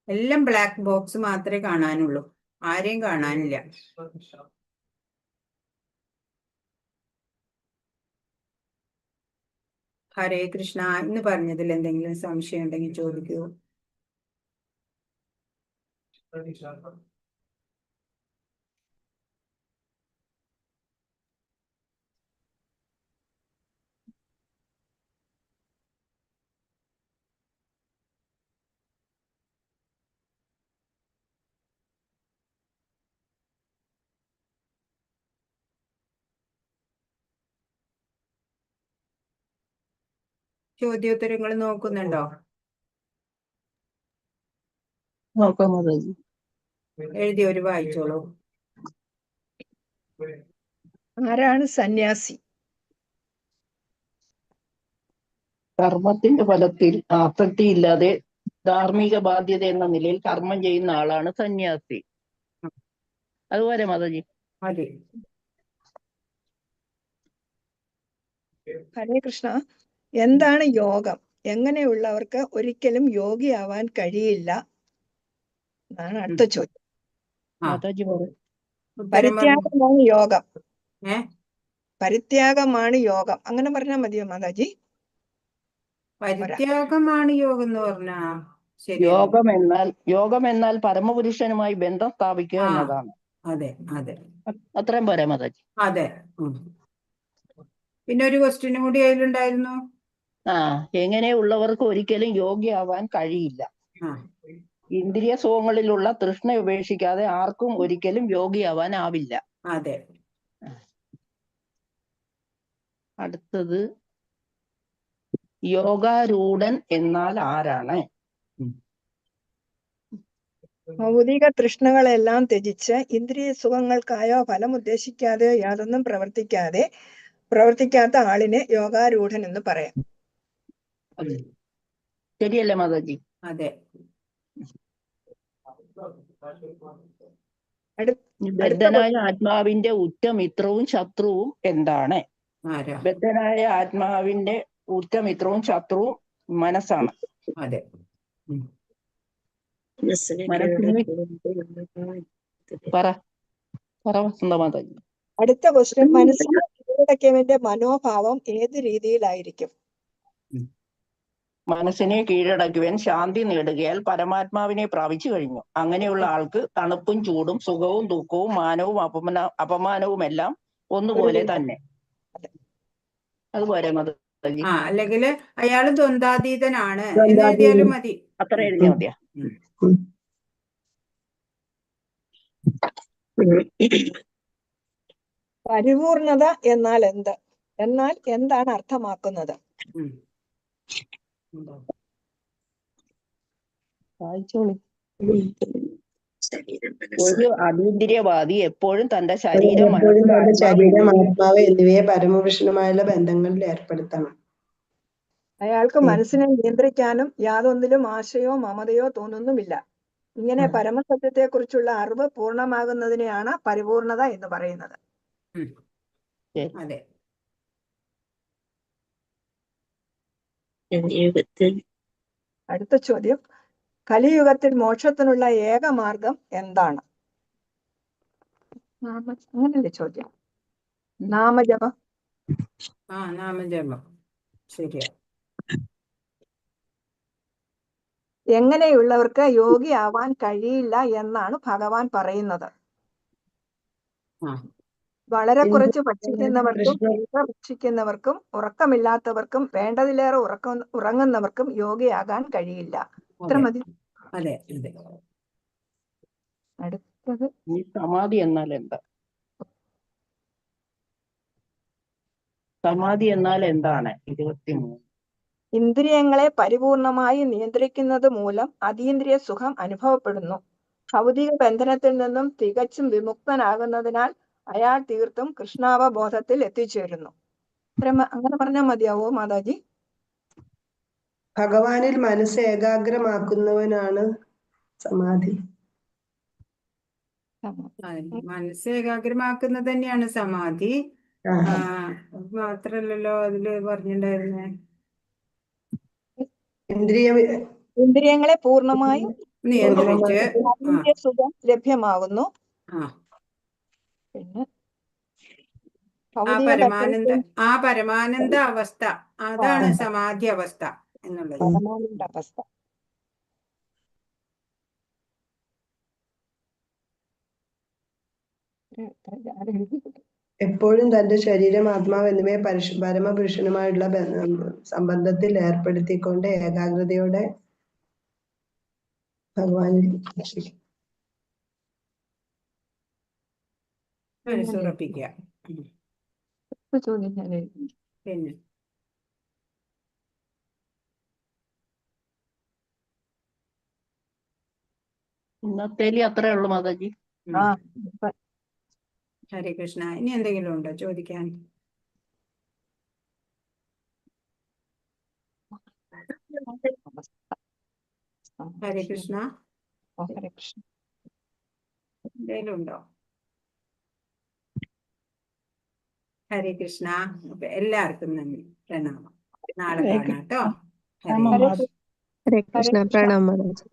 എല്ലാം ബ്ലാക്ക് ബോക്സ് മാത്രമേ കാണാനുള്ളൂ, ആരെയും കാണാനില്ല. ഹരേ കൃഷ്ണ. ഇന്ന് പറഞ്ഞതിൽ എന്തെങ്കിലും സംശയം ഉണ്ടെങ്കിൽ ചോദിക്കൂ. ചോദ്യോത്തരങ്ങൾ നോക്കുന്നുണ്ടോ? നോക്കാം മാതാജി. എഴുതി ഒരു വായിച്ചോളൂ. ആരാണ് സന്യാസി? കർമ്മത്തിന്റെ ഫലത്തിൽ ആസക്തിയില്ലാതെ ധാർമ്മിക ബാധ്യത എന്ന നിലയിൽ കർമ്മം ചെയ്യുന്ന ആളാണ് സന്യാസി. അതുപോലെ മാതാജി. മതി. ഹരേ കൃഷ്ണ. എന്താണ് യോഗം? എങ്ങനെയുള്ളവർക്ക് ഒരിക്കലും യോഗിയാവാൻ കഴിയില്ല എന്നാണ് അടുത്ത ചോദ്യം. മാതാജി പരിത്യാഗമാണ് യോഗം. ഏ പരിത്യാഗമാണ് യോഗം, അങ്ങനെ പറഞ്ഞാൽ മതിയോ മാതാജി? പരിത്യാഗമാണ് യോഗം എന്ന് പറഞ്ഞാ ശരി. യോഗം എന്നാൽ പരമപുരുഷനുമായി ബന്ധം സ്ഥാപിക്കുക എന്നതാണ്. അതെ അതെ, അത്രയും പോരാ മാതാജി? അതെ. പിന്നെ ഒരു ക്വസ്റ്റ്യനും കൂടി അതിലുണ്ടായിരുന്നു. എങ്ങനെയുള്ളവർക്ക് ഒരിക്കലും യോഗ്യയാവാൻ കഴിയില്ല. ഇന്ദ്രിയ സുഖങ്ങളിലുള്ള തൃഷ്ണ ഉപേക്ഷിക്കാതെ ആർക്കും ഒരിക്കലും യോഗ്യയാവാൻ ആവില്ല. അതെ. അടുത്തത്, യോഗാരൂഢൻ എന്നാൽ ആരാണ്? ഭൗതിക തൃഷ്ണകളെല്ലാം ത്യജിച്ച് ഇന്ദ്രിയ സുഖങ്ങൾക്കായോ ഫലം ഉദ്ദേശിക്കാതെയോ യാതൊന്നും പ്രവർത്തിക്കാത്ത ആളിനെ യോഗാരൂഢൻ എന്ന് പറയാം. ശരിയല്ലേ മാതാജി? അതെ. ബദ്ധനായ ആത്മാവിന്റെ ഉറ്റമിത്രവും ശത്രുവും എന്താണ്? ബദ്ധനായ ആത്മാവിന്റെ ഉറ്റമിത്രവും ശത്രുവും മനസ്സാണ്. അതെ. മാതാജി. അടുത്ത ക്വസ്റ്റ്യൻ, മനസ്സിനെ കീഴടക്കിയവന്റെ മനോഭാവം ഏത് രീതിയിലായിരിക്കും? മനസ്സിനെ കീഴടക്കുവാൻ ശാന്തി നേടുകയാൽ പരമാത്മാവിനെ പ്രാപിച്ചു കഴിഞ്ഞു. അങ്ങനെയുള്ള ആൾക്ക് തണുപ്പും ചൂടും സുഖവും ദുഃഖവും മാനവും അപമാനവും എല്ലാം ഒന്നുപോലെ തന്നെ. അതുപോലെ മാതാജി? അല്ലെങ്കിൽ അയാള് ദ്വന്ദ്വാതീതനാണ് എന്ന് എഴുതിയാലും മതി. അത്ര എഴുതിയാൽ മതിയാ? പരിപൂർണത എന്നാൽ എന്താണ് അർത്ഥമാക്കുന്നത്? ഒരു അതീന്ദ്രിയവാദി എപ്പോഴും തന്റെ ശരീരം, ആത്മാവ് എന്നിവയെ പരമപുരുഷനുമായുള്ള ബന്ധങ്ങളിൽ ഏർപ്പെടുത്തണം. അയാൾക്ക് മനസ്സിനെ നിയന്ത്രിക്കാനും യാതൊന്നിലും ആശയോ മമതയോ തോന്നുന്നുമില്ല. ഇങ്ങനെ പരമസത്യത്തെ കുറിച്ചുള്ള അറിവ് പൂർണ്ണമാകുന്നതിനെയാണ് പരിപൂർണത എന്ന് പറയുന്നത്. അതെ. അടുത്ത ചോദ്യം, കലിയുഗത്തിൽ മോക്ഷത്തിനുള്ള ഏക മാർഗം എന്താണ്? അങ്ങനല്ലേ ചോദ്യം? നാമജപം. നാമജപം ശരിയാ. എങ്ങനെയുള്ളവർക്ക് യോഗിയാവാൻ കഴിയില്ല എന്നാണ് ഭഗവാൻ പറയുന്നത്? വളരെ കുറച്ച് ഭക്ഷിക്കുന്നവർക്കും ഉറക്കമില്ലാത്തവർക്കും വേണ്ടതിലേറെ ഉറങ്ങുന്നവർക്കും യോഗിയാകാൻ കഴിയില്ല. ഇത്ര മതി. അതെ അതെ. അടുത്തത്, സമാധി എന്നാൽ എന്താ? സമാധി എന്നാൽ എന്താണ്? 23. ഇന്ദ്രിയങ്ങളെ പരിപൂർണമായി നിയന്ത്രിക്കുന്നത് മൂലം അതീന്ദ്രിയ സുഖം അനുഭവപ്പെടുന്നു. ഭൗതിക ബന്ധനത്തിൽ നിന്നും തികച്ചും വിമുക്തനാകുന്നതിനാൽ അയാൾ തീർത്തും കൃഷ്ണാവബോധത്തിൽ എത്തിച്ചേരുന്നു. അങ്ങനെ പറഞ്ഞാൽ മതിയാവോ മാതാജി? ഭഗവാനിൽ മനസ്സ് ഏകാഗ്രമാക്കുന്നവനാണ് സമാധി. മനസ്സ് ഏകാഗ്രമാക്കുന്നത് തന്നെയാണ് സമാധി. മാത്രല്ലല്ലോ അതില് പറഞ്ഞിട്ടുണ്ടായിരുന്നേ, ഇന്ദ്രിയങ്ങളെ പൂർണ്ണമായും നിയന്ത്രിച്ച് സുഖം ലഭ്യമാകുന്നു. പിന്നെ പരമാനന്ദ അവസ്ഥ, അതാണ് സമാധി അവസ്ഥ എന്നുള്ളത്. പരമാനന്ദ അവസ്ഥ. എപ്പോഴും തന്റെ ശരീരം, ആത്മാവ് എന്നിവയെ പരമപുരുഷനുമായുള്ള സംബന്ധത്തിൽ ഏർപ്പെടുത്തിക്കൊണ്ട് ഏകാഗ്രതയോടെ ഭഗവാനിൽ മനസ്സുറപ്പിക്കുക. പിന്നെ ഇന്നത്തേലി അത്രേ ഉള്ളൂ മാതാജി. ഉം. ഹരേ കൃഷ്ണ. ഇനി എന്തെങ്കിലും ഉണ്ടോ ചോദിക്കാൻ? ഹരേ കൃഷ്ണ. എന്തെങ്കിലും ഉണ്ടോ? ഹരേ കൃഷ്ണ. അപ്പൊ എല്ലാവർക്കും നന്ദി, പ്രണാമം. നാളെ കാണാം കേട്ടോ. ഹരേ കൃഷ്ണ. ഹരേ കൃഷ്ണ. പ്രണാമം മാതാജി.